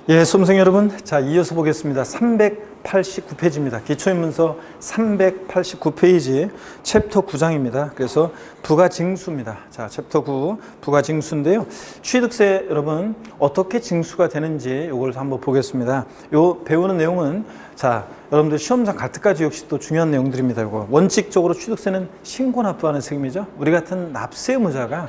예, 수험생 여러분, 자, 이어서 보겠습니다. 389페이지입니다. 기초인문서 389페이지 챕터 9장입니다. 그래서 부가징수입니다. 자, 챕터 9 부가징수인데요. 취득세 여러분 어떻게 징수가 되는지 이걸 한번 보겠습니다. 요 배우는 내용은 자, 여러분들 시험장 갈 때까지 역시 또 중요한 내용들입니다. 이거 원칙적으로 취득세는 신고 납부하는 세금이죠. 우리 같은 납세 의무자가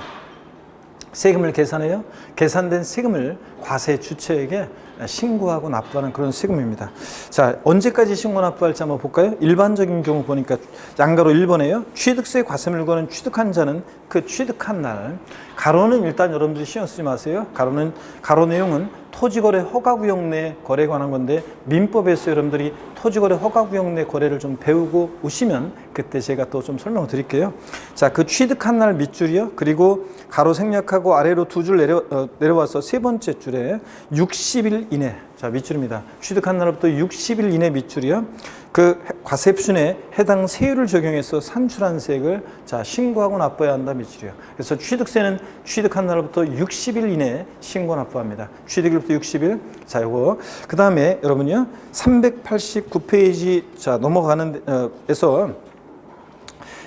세금을 계산해요. 계산된 세금을 과세 주체에게 신고하고 납부하는 그런 세금입니다. 자, 언제까지 신고 납부할지 한번 볼까요? 일반적인 경우 보니까 양가로 1번에요. 취득세 과세 물건은 취득한 자는 그 취득한 날. 가로는 일단 여러분들이 신경 쓰지 마세요. 가로 내용은 토지거래 허가구역 내 거래에 관한 건데 민법에서 여러분들이 토지거래 허가구역 내 거래를 좀 배우고 오시면 그때 제가 또 좀 설명을 드릴게요. 자, 그 취득한 날 밑줄이요. 그리고 가로 생략하고 아래로 두 줄 내려와서 세 번째 줄에 60일 이내. 자, 밑줄입니다. 취득한 날부터 60일 이내 밑줄이요. 그 과세표준에 해당 세율을 적용해서 산출한 세액을 자, 신고하고 납부해야 한다 밑줄이요. 그래서 취득세는 취득한 날부터 60일 이내에 신고 납부합니다. 취득일부터 60일. 자, 요거. 그 다음에 여러분요. 389페이지 자, 넘어가는 에서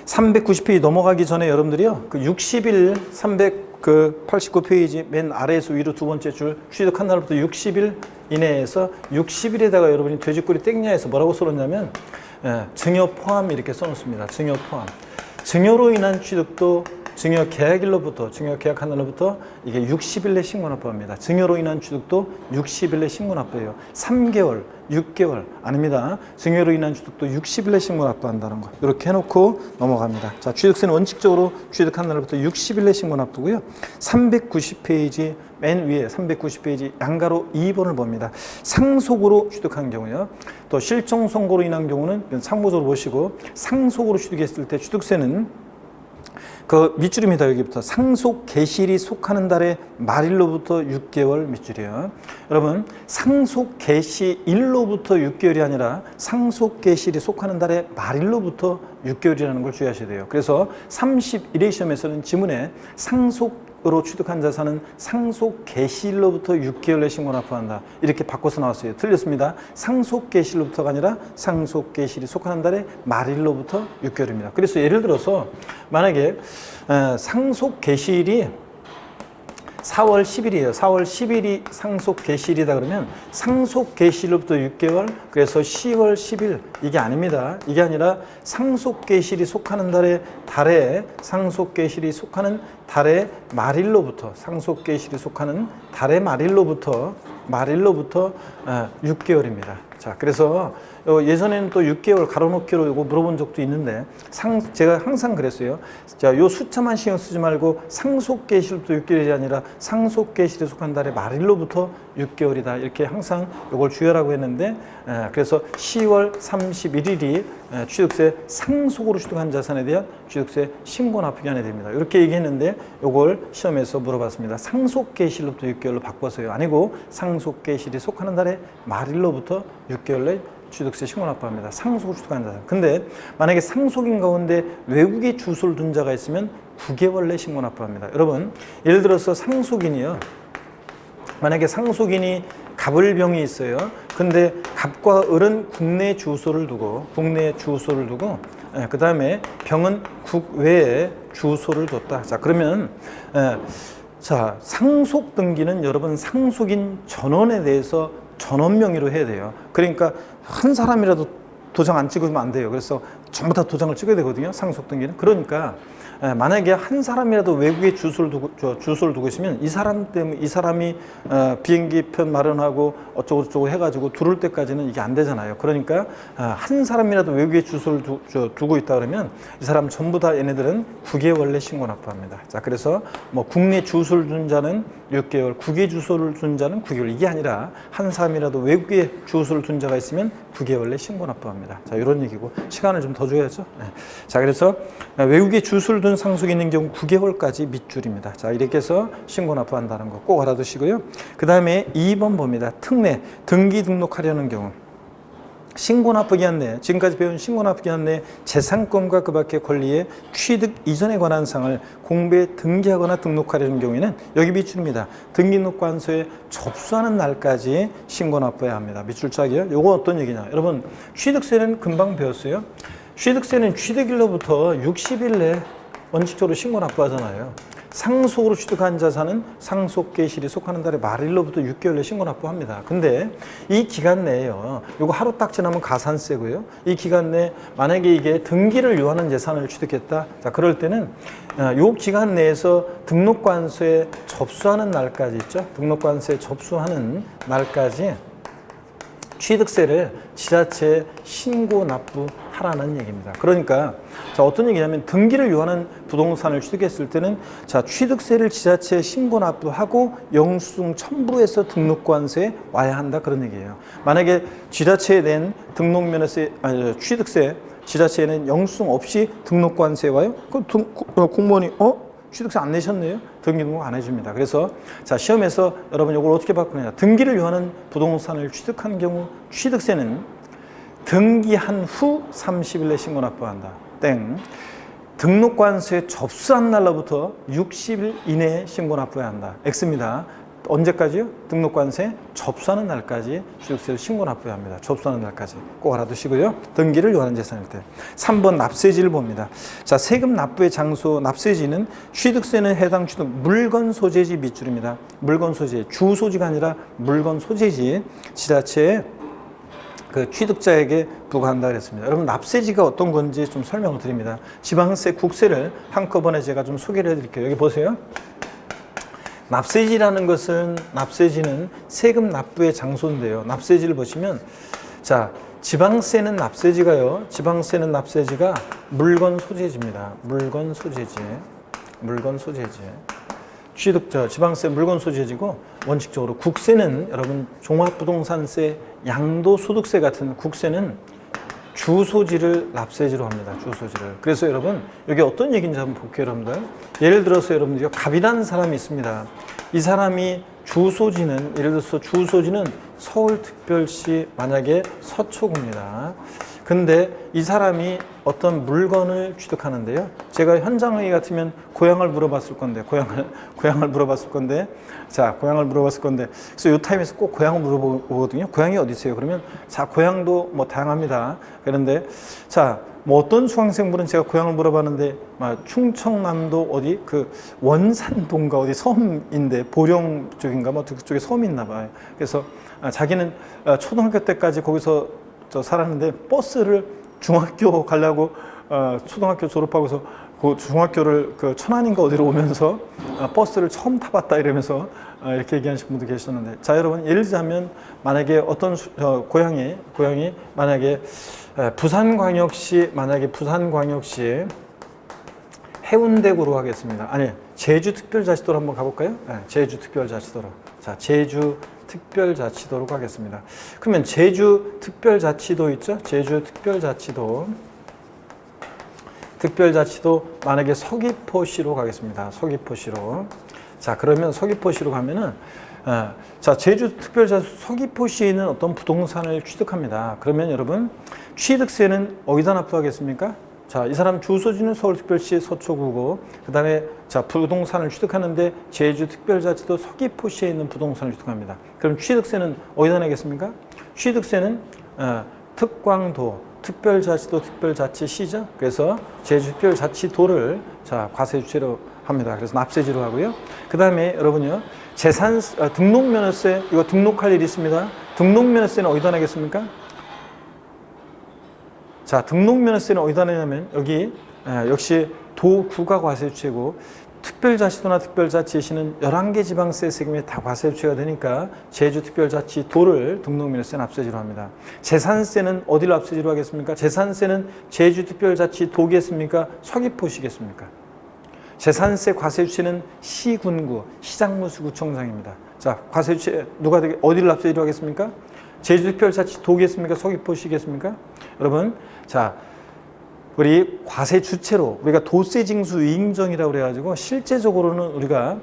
390페이지 넘어가기 전에 여러분들이요. 그 60일 389페이지 맨 아래에서 위로 두 번째 줄 취득한 날부터 60일 이내에서 60일에다가 여러분이 돼지꼬리 땡냐에서 뭐라고 써놓냐면 증여 포함 이렇게 써놓습니다. 증여 포함. 증여로 인한 취득도 증여 계약일로부터 증여 계약한 날로부터 이게 60일 내 신고 납부합니다. 증여로 인한 취득도 60일 내 신고 납부해요. 3개월, 6개월 아닙니다. 증여로 인한 취득도 60일 내 신고 납부한다는 거. 이렇게 해놓고 넘어갑니다. 자, 취득세는 원칙적으로 취득한 날부터 60일 내 신고 납부고요. 390페이지 맨 위에 390페이지 양가로 2번을 봅니다. 상속으로 취득한 경우요. 또 실종 선고로 인한 경우는 참고적으로 보시고 상속으로 취득했을 때 취득세는 그 밑줄입니다. 여기부터 상속 개시일이 속하는 달의 말일로부터 6개월 밑줄이에요. 여러분 상속 개시일로부터 6개월이 아니라 상속 개시일이 속하는 달의 말일로부터 6개월이라는 걸 주의하셔야 돼요. 그래서 31회 시험에서는 지문에 상속으로 취득한 자산은 상속 개시일로부터 6개월 내 신고 납부한다. 이렇게 바꿔서 나왔어요. 틀렸습니다. 상속 개시일로부터가 아니라 상속 개시일이 속하는 달의 말일로부터 6개월입니다. 그래서 예를 들어서 만약에 상속 개시일이 4월 10일이에요. 4월 10일이 상속 개시일이다 그러면 상속 개시일로부터 6개월 그래서 10월 10일 이게 아닙니다. 이게 아니라 상속 개시일이 속하는 달에 상속 개시일이 속하는 달의 말일로부터 상속 개시일이 속하는 달의 말일로부터 6개월입니다. 자, 그래서 예전에는 또 6개월 가로놓기로 이거 물어본 적도 있는데 제가 항상 그랬어요. 자, 요 숫자만 신경 쓰지 말고 상속 개시일부터 6개월이 아니라 상속 개시일에 속한 달의 말일로부터 6개월이다. 이렇게 항상 이걸 주의하라고 했는데 그래서 10월 31일이 취득세 상속으로 취득한 자산에 대한 취득세 신고 납부 기한이 됩니다. 이렇게 얘기했는데 이걸 시험에서 물어봤습니다. 상속 개시일로부터 6개월로 바꿔서요. 아니고 상속 개시일이 속하는 달의 말일로부터 6개월 내 취득세 신고 납부합니다. 상속으로 취득한 자산. 근데 만약에 상속인 가운데 외국에 주소를 둔 자가 있으면 9개월 내 신고 납부합니다. 여러분 예를 들어서 상속인이요. 만약에 상속인이 갑을병이 있어요. 근데 갑과 을은 국내 주소를 두고 그 다음에 병은 국외에 주소를 뒀다. 자, 그러면 자, 상속 등기는 여러분 상속인 전원에 대해서 전원 명의로 해야 돼요. 그러니까 한 사람이라도 도장 안 찍으면 안 돼요. 그래서 전부 다 도장을 찍어야 되거든요. 상속 등기는. 그러니까 만약에 한 사람이라도 외국에 주소를 두고 있으면 이 사람이 비행기 편 마련하고 어쩌고 해가지고 들어올 때까지는 이게 안 되잖아요. 그러니까 한 사람이라도 외국에 주소를 두고 있다 그러면 이 사람 전부 다 얘네들은 9개월 내 신고 납부합니다. 자, 그래서 뭐 국내 주소를 둔 자는 6개월, 국외 주소를 둔 자는 9개월. 이게 아니라 한 사람이라도 외국에 주소를 둔 자가 있으면 9개월 내 신고 납부합니다. 자, 이런 얘기고 시간을 좀 더 줘야죠. 자, 그래서 외국에 주소를 둔 상속이 있는 경우 9개월까지 밑줄입니다. 자, 이렇게 해서 신고 납부한다는 거 꼭 알아두시고요. 그 다음에 2번 봅니다. 특례, 등기 등록하려는 경우. 신고납부기한 내, 지금까지 배운 신고납부기한 내 재산권과 그 밖의 권리의 취득 이전에 관한 사항을 공부에 등기하거나 등록하려는 경우에는 여기 미출입니다. 등기등록관서에 접수하는 날까지 신고납부해야 합니다. 미출자기요. 요거 어떤 얘기냐? 여러분, 취득세는 금방 배웠어요. 취득세는 취득일로부터 60일 내에 원칙적으로 신고납부하잖아요. 상속으로 취득한 자산은 상속계실이 속하는 달의 말일로부터 6개월 내에 신고납부합니다. 근데 이 기간 내에요. 요거 하루 딱 지나면 가산세고요. 이 기간 내에 만약에 이게 등기를 요하는 재산을 취득했다. 자, 그럴 때는 요 기간 내에서 등록관서에 접수하는 날까지 있죠. 등록관서에 접수하는 날까지 취득세를 지자체에 신고 납부하라는 얘기입니다. 그러니까 자, 어떤 얘기냐면 등기를 요하는 부동산을 취득했을 때는 자, 취득세를 지자체에 신고 납부하고 영수증 첨부해서 등록관서에 와야 한다 그런 얘기예요. 만약에 지자체에 낸 등록면허세 취득세 지자체에는 영수증 없이 등록관서에 와요? 그럼 공무원이 취득세 안 내셨네요? 등기 등록 안 해줍니다. 그래서 자, 시험에서 여러분 이걸 어떻게 바꾸느냐? 등기를 요하는 부동산을 취득한 경우 취득세는 등기한 후 30일 내 신고 납부한다. 땡. 등록관서에 접수한 날로부터 60일 이내에 신고 납부해야 한다. X입니다. 언제까지요? 등록관서에 접수하는 날까지 취득세를 신고 납부해야 합니다. 접수하는 날까지 꼭 알아두시고요. 등기를 요하는 재산일 때. 3번 납세지를 봅니다. 자, 세금 납부의 장소 납세지는 취득세는 해당 취득 물건 소재지 밑줄입니다. 물건 소재, 주 소지가 아니라 물건 소재지 지자체에 그 취득자에게 부과한다 그랬습니다. 여러분 납세지가 어떤 건지 좀 설명을 드립니다. 지방세, 국세를 한꺼번에 제가 좀 소개를 해드릴게요. 여기 보세요. 납세지라는 것은 납세지는 세금 납부의 장소인데요. 납세지를 보시면 자, 지방세는 납세지가요. 지방세는 납세지가 물건 소재지입니다. 물건 소재지. 물건 소재지. 취득자 지방세 물건 소재지고 원칙적으로 국세는 여러분 종합부동산세, 양도소득세 같은 국세는 주소지를 납세지로 합니다. 주소지를. 그래서 여러분 여기 어떤 얘기인지 한번 볼게요. 여러분들. 예를 들어서 여러분들 갑이라는 사람이 있습니다. 이 사람이 주소지는 예를 들어서 주소지는 서울특별시 만약에 서초구입니다. 근데 이 사람이 어떤 물건을 취득하는데요. 제가 현장의 같으면 고향을 물어봤을 건데, 고향을 물어봤을 건데, 자, 고향을 물어봤을 건데, 그래서 이 타임에서 꼭 고향을 물어보거든요. 고향이 어디 있어요? 그러면, 자, 고향도 뭐 다양합니다. 그런데, 자, 뭐 어떤 수강생분은 제가 고향을 물어봤는데, 충청남도 어디, 그 원산동가 어디 섬인데, 보령 쪽인가, 뭐 그쪽에 섬이 있나 봐요. 그래서 자기는 초등학교 때까지 거기서 살았는데 버스를 중학교 가려고 초등학교 졸업하고서 그 중학교를 그 천안인가 어디로 오면서 버스를 처음 타봤다 이러면서 이렇게 얘기하시는 분도 계셨는데 자 여러분 예를 들자면 만약에 어떤 고향이 만약에 부산광역시 해운대구로 하겠습니다. 아니 제주특별자치도로 한번 가볼까요? 네, 제주특별자치도로. 자 제주특별자치도로 가겠습니다. 그러면 제주특별자치도 있죠? 제주특별자치도. 특별자치도 만약에 서귀포시로 가겠습니다. 서귀포시로. 자 그러면 서귀포시로 가면은 자 제주특별자치도 서귀포시에 있는 어떤 부동산을 취득합니다. 그러면 여러분 취득세는 어디다 납부하겠습니까? 자, 이 사람 주소지는 서울특별시 서초구고 그 다음에 자 부동산을 취득하는데 제주특별자치도 서귀포시에 있는 부동산을 취득합니다. 그럼 취득세는 어디다 내겠습니까? 취득세는 특광도, 특별자치도, 특별자치시죠. 그래서 제주특별자치도를 자 과세주체로 합니다. 그래서 납세지로 하고요. 그 다음에 여러분요 등록면허세 이거 등록할 일이 있습니다. 등록면허세는 어디다 내겠습니까? 자, 등록면허세는 어디다 내냐면 여기 역시 도구가 과세주체고 특별자치도나 특별자치시는 11개 지방세 세금이 다 과세주체가 되니까 제주특별자치도를 등록면허세 납세지로 합니다. 재산세는 어디를 납세지로 하겠습니까? 재산세는 제주특별자치도겠습니까? 서귀포시겠습니까? 재산세 과세주체는 시군구, 시장무수구청장입니다. 자, 과세주체 누가 되게 어디를 납세지로 하겠습니까? 제주특별자치도겠습니까? 서귀포시겠습니까? 여러분, 자, 우리 과세 주체로 우리가 도세 징수 위인정이라고 그래가지고 실제적으로는 우리가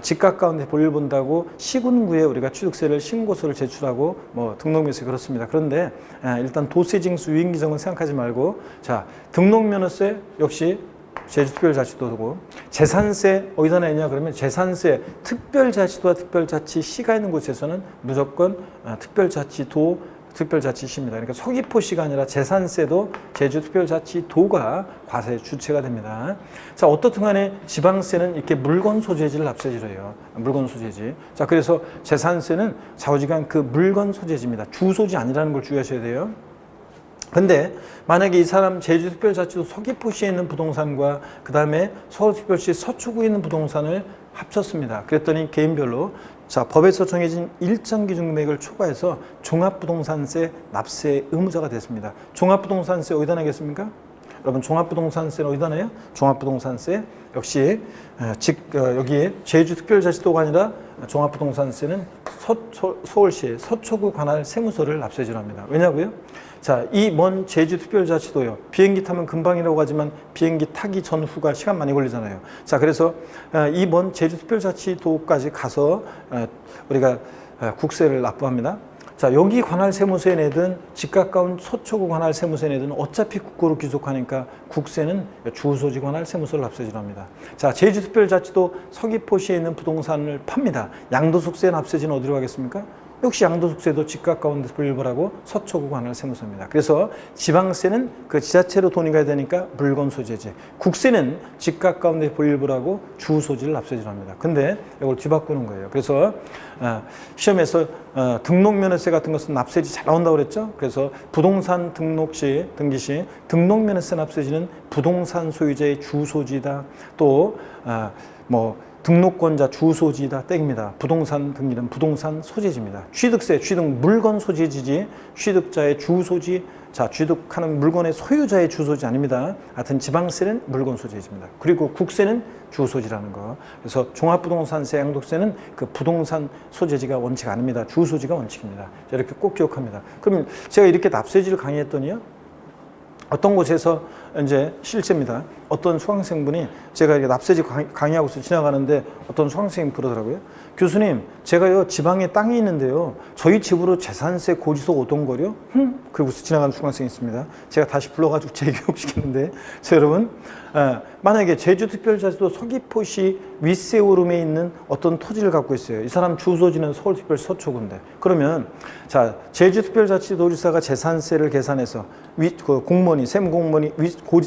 집값 가운데 볼일 본다고 시군구에 우리가 취득세를 신고서를 제출하고 뭐 등록면허세 그렇습니다. 그런데 일단 도세징수 유인기정은 생각하지 말고 자 등록면허세 역시 제주특별자치도고 재산세 어디다 내냐 그러면 재산세 특별자치도와 특별자치시가 있는 곳에서는 무조건 특별자치도 특별자치시입니다. 그러니까 서귀포시가 아니라 재산세도 제주특별자치도가 과세 주체가 됩니다. 자, 어떻든 간에 지방세는 이렇게 물건 소재지를 납세지로 해요. 물건 소재지. 자, 그래서 재산세는 좌우지간 그 물건 소재지입니다. 주소지 아니라는 걸 주의하셔야 돼요. 근데 만약에 이 사람 제주특별자치도 서귀포시에 있는 부동산과 그 다음에 서울특별시 서초구에 있는 부동산을 합쳤습니다. 그랬더니 개인별로 자 법에서 정해진 일정 기준 금액을 초과해서 종합부동산세 납세 의무자가 됐습니다. 종합부동산세 어디다 내겠습니까? 여러분 종합부동산세는 어디다 내요? 종합부동산세 역시 여기에 제주특별자치도가 아니라 종합부동산세는 서울시 서초구 관할 세무서를 납세지로 합니다. 왜냐고요? 자, 이 먼 제주특별자치도요. 비행기 타면 금방이라고 하지만 비행기 타기 전후가 시간 많이 걸리잖아요. 자, 그래서 이 먼 제주특별자치도까지 가서 우리가 국세를 납부합니다. 자, 여기 관할 세무서에 내든 집 가까운 서초구 관할 세무서에 내든 어차피 국고로 귀속하니까 국세는 주소지 관할 세무서를 납세지로 합니다. 자, 제주특별자치도 서귀포시에 있는 부동산을 팝니다. 양도소득세 납세지는 어디로 가겠습니까? 역시 양도소득세도 집 가까운 데서 불벌하고 서초구 관할 세무서입니다. 그래서 지방세는 그 지자체로 돈이 가야 되니까 물건 소재지. 국세는 집 가까운 데서 불벌하고 주소지를 납세지로 합니다. 근데 이걸 뒤바꾸는 거예요. 그래서 시험에서 등록면허세 같은 것은 납세지 잘 나온다고 그랬죠. 그래서 부동산 등록 시 등기 시 등록면허세 납세지는 부동산 소유자의 주소지다. 또 등록권자 주소지다 땡입니다. 부동산 등기는 부동산 소재지입니다. 취득세, 취득 물건 소재지지 취득자의 주소지, 자 취득하는 물건의 소유자의 주소지 아닙니다. 하여튼 지방세는 물건 소재지입니다. 그리고 국세는 주소지라는 거. 그래서 종합부동산세, 양도세는 그 부동산 소재지가 원칙 아닙니다. 주소지가 원칙입니다. 이렇게 꼭 기억합니다. 그러면 제가 이렇게 납세지를 강의했더니요. 어떤 곳에서 이제 실제입니다. 어떤 수강생분이 제가 이렇게 납세지 강의하고서 지나가는데 어떤 수강생이 그러더라고요. 교수님, 제가요 지방에 땅이 있는데요. 저희 집으로 재산세 고지서 오던 거요? 그러고서 지나가는 수강생이 있습니다. 제가 다시 불러가지고 재교육시켰는데, 자 여러분, 만약에 제주특별자치도 서귀포시 윗세오름에 있는 어떤 토지를 갖고 있어요. 이 사람 주소지는 서울특별시 서초구인데, 그러면 자 제주특별자치도지사가 재산세를 계산해서 공무원이 세무공무원이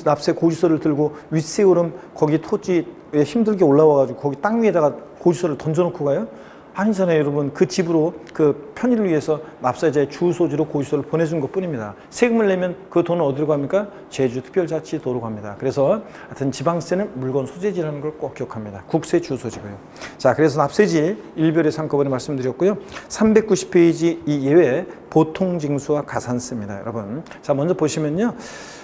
납세 고지서를 들고 윗세오름 거기 토지에 힘들게 올라와가지고 거기 땅 위에다가 고지서를 던져놓고 가요? 아니잖아요, 여러분. 그 집으로 그 편의를 위해서 납세자의 주소지로 고지서를 보내준 것 뿐입니다. 세금을 내면 그 돈은 어디로 갑니까? 제주특별자치도로 갑니다. 그래서 하여튼 지방세는 물건 소재지라는 걸 꼭 기억합니다. 국세 주소지고요. 자, 그래서 납세지 일별에서 한꺼번에 말씀드렸고요. 390페이지 이 예외 보통징수와 가산세입니다, 여러분. 자, 먼저 보시면요.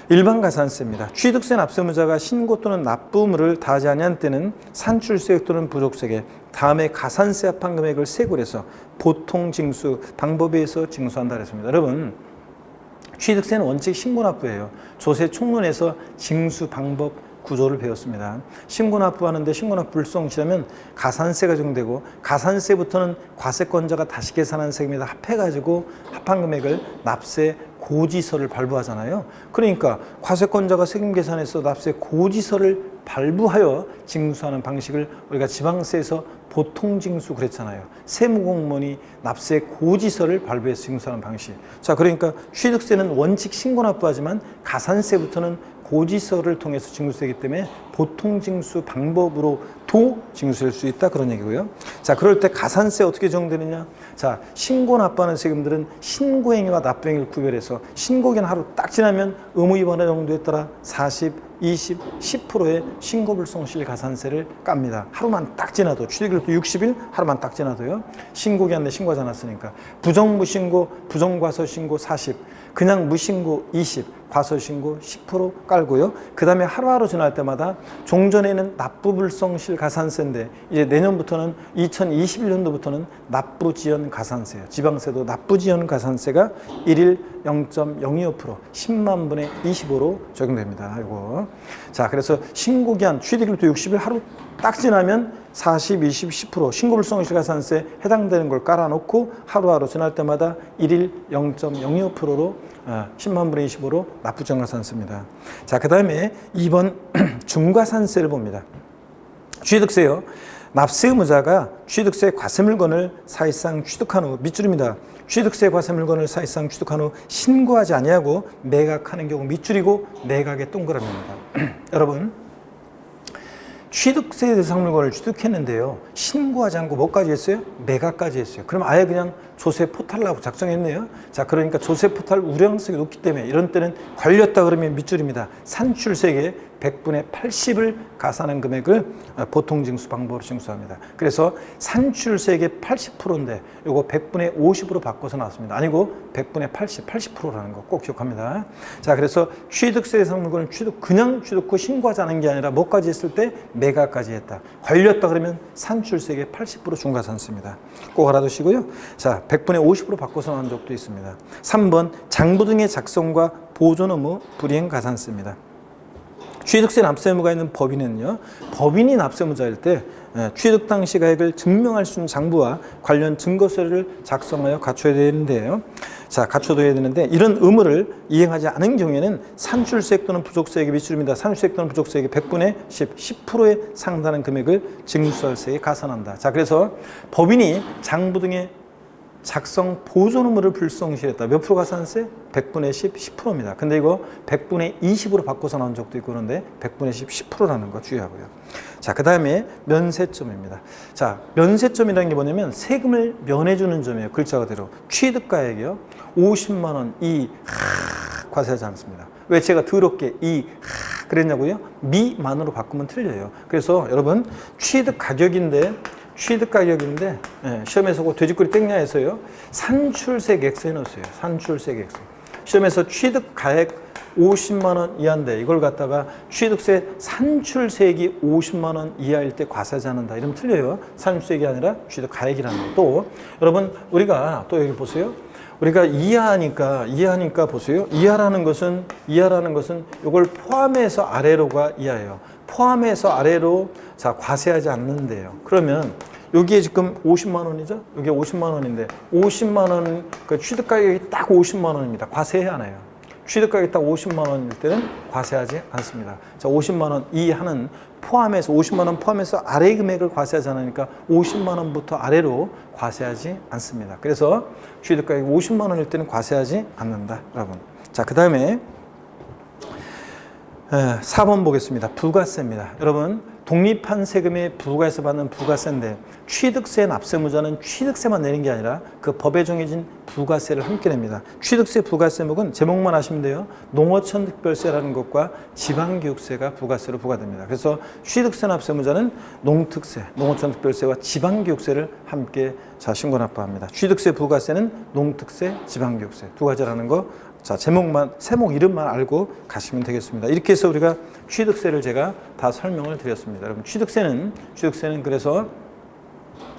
일반 가산세입니다. 취득세 납세무자가 신고 또는 납부물을 다하지 아니한 때는 산출세액 또는 부족세액, 다음에 가산세 합한 금액을 세고를 해서 보통징수 방법에 의해서 징수한다 그랬습니다. 여러분, 취득세는 원칙 신고납부예요. 조세 총론에서 징수 방법 구조를 배웠습니다. 신고납부하는데 신고납부 불성실하면 가산세가 적용되고 가산세부터는 과세권자가 다시 계산한 세금에다 합해가지고 합한 금액을 납세 고지서를 발부하잖아요. 그러니까 과세권자가 세금 계산해서 납세 고지서를 발부하여 징수하는 방식을 우리가 지방세에서 보통징수 그랬잖아요. 세무공무원이 납세 고지서를 발부해서 징수하는 방식. 자, 그러니까 취득세는 원칙 신고납부하지만 가산세부터는 고지서를 통해서 징수되기 때문에 보통징수 방법으로도 징수될 수 있다 그런 얘기고요. 자, 그럴 때 가산세 어떻게 적용되느냐? 자, 신고 납부하는 세금들은 신고행위와 납부행위를 구별해서 신고기한 하루 딱 지나면 의무 위반의 정도에 따라 40, 20, 10%의 신고불성실 가산세를 깝니다. 하루만 딱 지나도 취득일도 60일 하루만 딱 지나도요. 신고기한 내 신고하지 않았으니까 부정무신고, 부정과서신고 40, 그냥 무신고 20, 과소신고 10% 깔고요. 그 다음에 하루하루 지날 때마다 종전에는 납부불성실 가산세인데 이제 내년부터는 2021년도부터는 납부지연 가산세예요. 지방세도 납부지연 가산세가 일일 0.025% 10만 분의 25로 적용됩니다. 이거. 자, 그래서 신고기한 취득일부터 60일 하루 딱 지나면 40, 20, 10% 신고불성실 가산세에 해당되는 걸 깔아놓고 하루하루 지날 때마다 일일 0.025%로 10만 분의 25로 납부지연 가산세입니다. 자, 그 다음에 2번 중과산세를 봅니다. 취득세요. 납세 의무자가 취득세 과세 물건을 사실상 취득한 후 밑줄입니다. 취득세 과세 물건을 사실상 취득한 후 신고하지 아니하고 매각하는 경우 밑줄이고 매각의 동그라미입니다. 여러분, 취득세 대상 물건을 취득했는데요. 신고하지 않고 뭐까지 했어요? 매각까지 했어요. 그럼 아예 그냥 조세 포탈라고 작성했네요. 자, 그러니까 조세 포탈 우량성이 높기 때문에 이런 때는 걸렸다 그러면 밑줄입니다. 산출세액의 100분의 80을 가산한 금액을 보통징수 방법으로 징수합니다. 그래서 산출세액의 80%인데 이거 100분의 50으로 바꿔서 나왔습니다. 아니고 100분의 80, 80%라는 거 꼭 기억합니다. 자, 그래서 취득세 대상 물건을 그냥 취득 후 신고하지 않은 게 아니라 뭐까지 했을 때 매각까지 했다. 걸렸다 그러면 산출세액의 80% 중과산세입니다. 꼭 알아두시고요. 자, 100분의 50으로 바꿔서 나온 적도 있습니다. 3번 장부 등의 작성과 보존 의무 불이행 가산세입니다. 취득세 납세 의무가 있는 법인은요, 법인이 납세 의무자일 때 취득 당시 가액을 증명할 수 있는 장부와 관련 증거서를 작성하여 갖춰야 되는데요. 자, 갖춰둬야 되는데 이런 의무를 이행하지 않은 경우에는 산출세액 또는 부족세액의 밑줄입니다. 산출세액 또는 부족세액의 100분의 10, 10%에 상당한 금액을 징수세액에 가산한다. 자, 그래서 법인이 장부 등의 작성 보존 의무를 불성실했다. 몇 프로 가산세? 100분의 10, 10%입니다. 근데 이거 100분의 20으로 바꿔서 나온 적도 있고 그런데 100분의 10, 10%라는 거 주의하고요. 자, 그 다음에 면세점입니다. 자, 면세점이라는 게 뭐냐면 세금을 면해주는 점이에요. 글자 그대로. 취득가액이요. 50만 원 과세하지 않습니다. 왜 제가 더럽게 그랬냐고요? 미만으로 바꾸면 틀려요. 그래서 여러분 취득 가격인데 시험에서 그 돼지꼬리 땡냐에서요 산출세액 X 해놓으세요. 산출세액 X. 시험에서 취득 가액 50만 원 이하인데 이걸 갖다가 취득세 산출세액이 50만 원 이하일 때 과세하지 않는다. 이러면 틀려요. 산출세액이 아니라 취득 가액이라는 거. 또 여러분 우리가 또 여기 보세요. 우리가 이하니까 보세요. 이하라는 것은 이걸 포함해서 아래로가 이하예요. 포함해서 아래로 자 과세하지 않는데요. 그러면 여기에 지금 50만 원이죠? 여기 50만 원인데 50만 원 그 취득 가격이 딱 50만 원입니다. 과세해야 하나요? 취득 가격이 딱 50만 원일 때는 과세하지 않습니다. 자, 50만 원 이하는 포함해서 50만 원 포함해서 아래 금액을 과세하지 않으니까 50만 원부터 아래로 과세하지 않습니다. 그래서 취득 가격이 50만 원일 때는 과세하지 않는다, 여러분. 자, 그 다음에 4번 보겠습니다. 부가세입니다. 여러분, 독립한 세금에 부과해서 받는 부가세인데 취득세 납세무자는 취득세만 내는 게 아니라 그 법에 정해진 부가세를 함께 냅니다. 취득세 부가세목은 제목만 아시면 돼요. 농어촌 특별세라는 것과 지방교육세가 부가세로 부과됩니다. 그래서 취득세 납세무자는 농특세, 농어촌 특별세와 지방교육세를 함께 신고 납부합니다. 취득세 부가세는 농특세, 지방교육세 두 가지라는 거. 자, 제목만, 세목 이름만 알고 가시면 되겠습니다. 이렇게 해서 우리가 취득세를 제가 다 설명을 드렸습니다. 여러분, 취득세는 그래서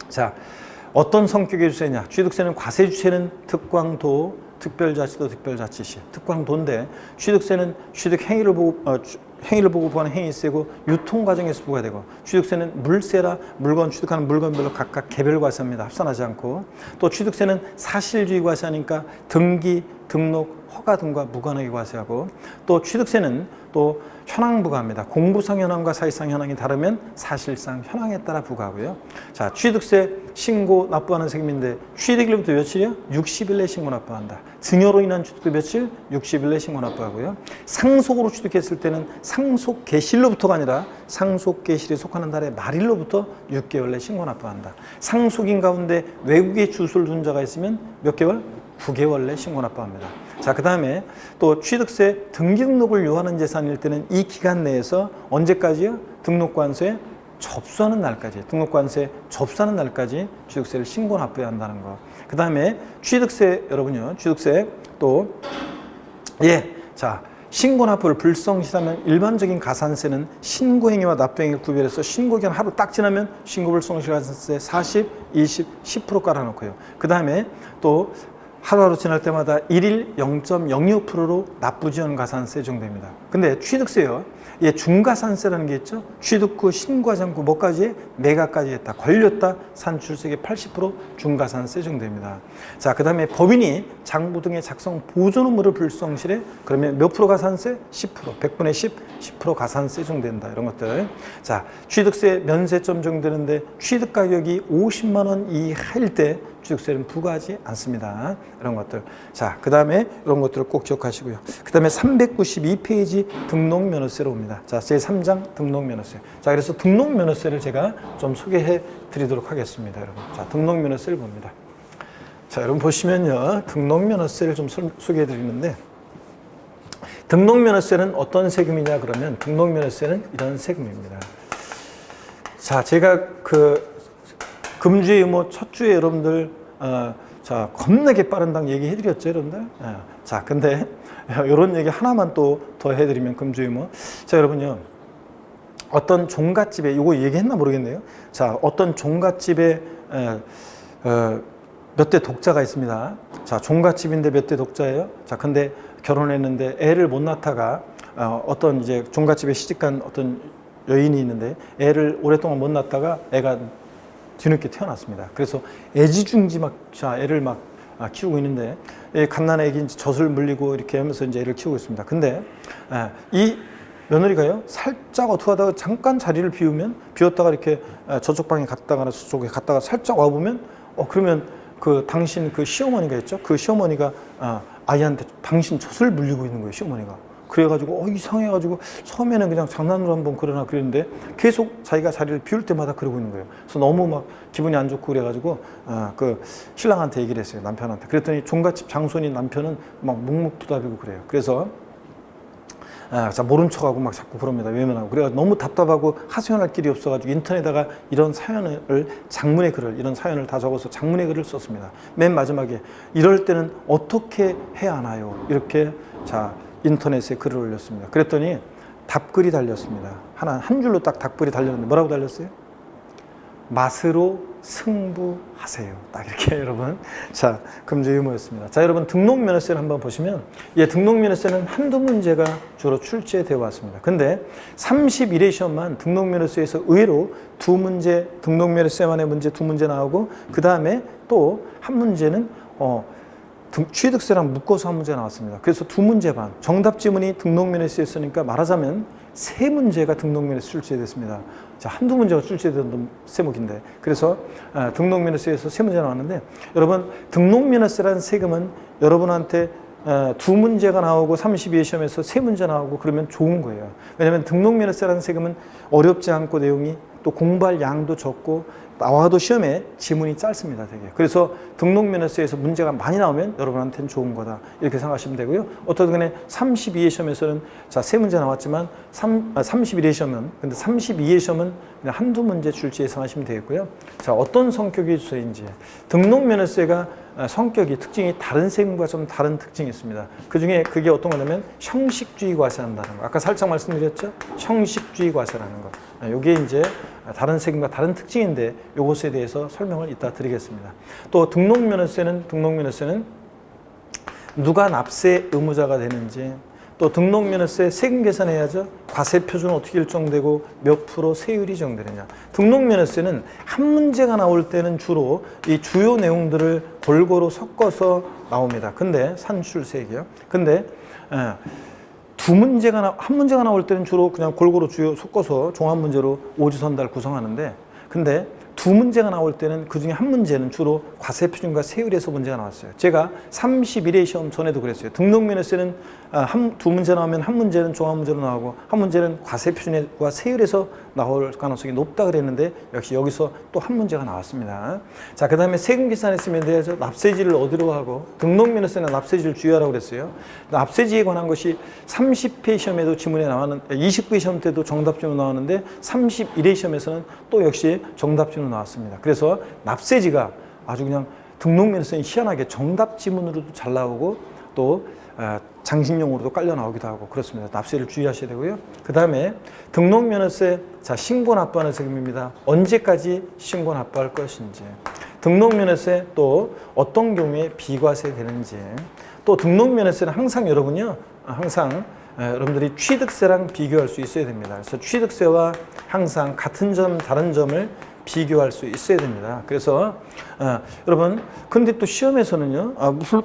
자, 어떤 성격의 주세냐? 취득세는 과세 주체는 특광도, 특별자치도, 특별자치시. 특광도인데 취득세는 취득 행위를 보고 부과하는 행위세고 유통 과정에서 부과되고 취득세는 물세라 물건 취득하는 물건별로 각각 개별 과세입니다. 합산하지 않고 또 취득세는 사실주의 과세하니까 등기, 등록, 허가 등과 무관하게 과세하고 또 취득세는 또 현황 부과합니다. 공부상 현황과 사실상 현황이 다르면 사실상 현황에 따라 부과하고요. 자, 취득세 신고 납부하는 세금인데 취득일부터 며칠이요? 60일 내 신고 납부한다. 증여로 인한 취득도 며칠? 60일 내 신고 납부하고요. 상속으로 취득했을 때는 상속 개시일로부터가 아니라 상속 개시일에 속하는 달의 말일로부터 6개월 내 신고 납부한다. 상속인 가운데 외국에 주소를 둔 자가 있으면 몇 개월? 9개월 내 신고 납부합니다. 자, 그 다음에 또 취득세 등기 등록을 요하는 재산일 때는 이 기간 내에서 언제까지요? 등록관서에 접수하는 날까지, 등록관서에 접수하는 날까지 취득세를 신고 납부해야 한다는 거. 그 다음에 취득세, 여러분요, 취득세 또, 자, 신고납부를 불성실하면 일반적인 가산세는 신고행위와 납부행위를 구별해서 신고기간 하루 딱 지나면 신고불성실 가산세 40, 20, 10% 깔아놓고요. 그 다음에 또 하루하루 지날 때마다 일일 0.025%로 납부지원 가산세 적용됩니다. 근데 취득세요. 예, 중가산세라는 게 있죠. 취득 후 신고하지 않고 뭐까지? 매각까지 했다. 걸렸다. 산출세계 80% 중가산세 적용됩니다. 자, 그 다음에 법인이 장부 등의 작성 보존 의무를 불성실해 그러면 몇 프로 가산세? 10%. 100분의 10% 가산세 적용된다. 이런 것들. 자, 취득세 면세점 적용되는데 취득 가격이 50만 원 이하일 때 취득세는 부과하지 않습니다. 이런 것들. 자, 그 다음에 이런 것들을 꼭 기억하시고요. 그 다음에 392페이지 등록면허세로 옵니다. 자, 제3장 등록면허세. 자, 그래서 등록면허세를 제가 좀 소개해 드리도록 하겠습니다, 여러분. 자, 등록면허세를 봅니다. 자, 여러분 보시면요. 등록면허세를 좀 소개해 드리는데, 등록면허세는 어떤 세금이냐 그러면 등록면허세는 이런 세금입니다. 자, 제가 금주의 의무 첫 주에 여러분들 자, 겁나게 빠른다고 얘기해 드렸죠, 여러분들? 자, 근데 이런 얘기 하나만 또 더 해드리면 금주의 의무. 자, 여러분요. 어떤 종갓집에, 이거 얘기했나 모르겠네요. 자, 어떤 종갓집에 몇 대 독자가 있습니다. 자, 종갓집인데 몇 대 독자예요? 자, 근데 결혼했는데 애를 못 낳다가 어떤 이제 종갓집에 시집간 어떤 여인이 있는데 애를 오랫동안 못 낳다가 애가 뒤늦게 태어났습니다. 그래서 애지중지 애를 키우고 있는데 갓난 애기 젖을 물리고 이렇게 하면서 이제 애를 키우고 있습니다. 근데 이 며느리가요, 살짝 어떻게 하다가 잠깐 자리를 비웠다가 이렇게 저쪽 방에 갔다가 저쪽에 갔다가 살짝 와보면 그러면 당신 시어머니가 있죠. 그 시어머니가 아이한테 당신 젖을 물리고 있는 거예요, 시어머니가. 그래가지고 이상해가지고 처음에는 그냥 장난으로 한번 그러나 그랬는데 계속 자기가 자리를 비울 때마다 그러고 있는 거예요. 그래서 너무 기분이 안 좋고 그래가지고 신랑한테 얘기를 했어요, 남편한테. 그랬더니 종갓집 장손인 남편은 묵묵부답이고 그래요. 그래서 모른 척하고 자꾸 그럽니다. 외면하고. 그래가지고 너무 답답하고 하소연할 길이 없어가지고 인터넷에다가 이런 장문의 글을, 이런 사연을 다 적어서 장문의 글을 썼습니다. 맨 마지막에 이럴 때는 어떻게 해야 하나요? 이렇게 인터넷에 글을 올렸습니다. 그랬더니 답글이 달렸습니다. 한 줄로 딱 답글이 달렸는데 뭐라고 달렸어요? 맛으로 승부하세요. 딱 이렇게 여러분. 자, 금주의 의무였습니다. 자, 여러분 등록면허세를 한번 보시면 등록면허세는 한두 문제가 주로 출제되어 왔습니다. 근데 31회 시험만 등록면허세에서 의외로 두 문제, 등록면허세만의 문제 두 문제 나오고 그 다음에 또 한 문제는 취득세랑 묶어서 한 문제 나왔습니다. 그래서 두 문제 반. 정답 지문이 등록면허세였으니까 말하자면 세 문제가 등록면허세 출제됐습니다. 자, 한두 문제가 출제된 세목인데. 그래서 등록면허세에서 세 문제 나왔는데, 여러분, 등록면허세라는 세금은 여러분한테 두 문제가 나오고 32회 시험에서 세 문제 나오고 그러면 좋은 거예요. 왜냐하면 등록면허세라는 세금은 어렵지 않고 내용이 또 공부할 양도 적고 나와도 시험에 지문이 짧습니다, 되게. 그래서 등록면허세에서 문제가 많이 나오면 여러분한테는 좋은 거다, 이렇게 생각하시면 되고요. 어떻든 간에 32회 시험에서는 세 문제 나왔지만 31회 시험은, 근데 32회 시험은 그냥 한두 문제 출제 예상하시면 되겠고요. 자, 어떤 성격의 주소인지. 등록면허세가 성격이, 특징이 다른 세금과 좀 다른 특징이 있습니다. 그 중에 그게 어떤 거냐면 형식주의 과세한다는 거. 아까 살짝 말씀드렸죠? 형식주의 과세라는 거. 이게 이제 다른 세금과 다른 특징인데 이것에 대해서 설명을 이따 드리겠습니다. 또 등록면허세는 누가 납세 의무자가 되는지, 또 등록면허세 세금 계산해야죠. 과세 표준은 어떻게 일정되고 몇 프로 세율이 정되느냐. 등록면허세는 한 문제가 나올 때는 주로 이 주요 내용들을 골고루 섞어서 나옵니다. 근데 산출세액이요. 근데 한 문제가 나올 때는 주로 그냥 골고루 주요 섞어서 종합 문제로 오지선다를 구성하는데, 근데 두 문제가 나올 때는 그 중에 한 문제는 주로 과세 표준과 세율에서 문제가 나왔어요. 제가 31회 시험 전에도 그랬어요. 등록면허세는 두 문제 나오면 한 문제는 종합 문제로 나오고 한 문제는 과세 표준과 세율에서 나올 가능성이 높다 그랬는데 역시 여기서 또 한 문제가 나왔습니다. 자, 그 다음에 세금 계산했으면 돼야죠. 납세지를 어디로 하고, 등록면허세는 납세지를 주의하라고 그랬어요. 납세지에 관한 것이 30회 시험에도 지문에 나왔는데, 29회 시험 때도 정답 지문 나왔는데 31회 시험에서는 또 역시 정답 지문 나왔습니다. 그래서 납세지가 아주 그냥 등록면허세는 희한하게 정답 지문으로도 잘 나오고 또 장식용으로도 깔려 나오기도 하고 그렇습니다. 납세를 주의하셔야 되고요. 그 다음에 등록면허세, 자, 신고 납부하는 세금입니다. 언제까지 신고 납부할 것인지, 등록면허세 또 어떤 경우에 비과세 되는지, 또 등록면허세는 항상 여러분요, 항상 여러분들이 취득세랑 비교할 수 있어야 됩니다. 그래서 취득세와 항상 같은 점, 다른 점을 비교할 수 있어야 됩니다. 그래서 여러분, 근데 또 시험에서는요,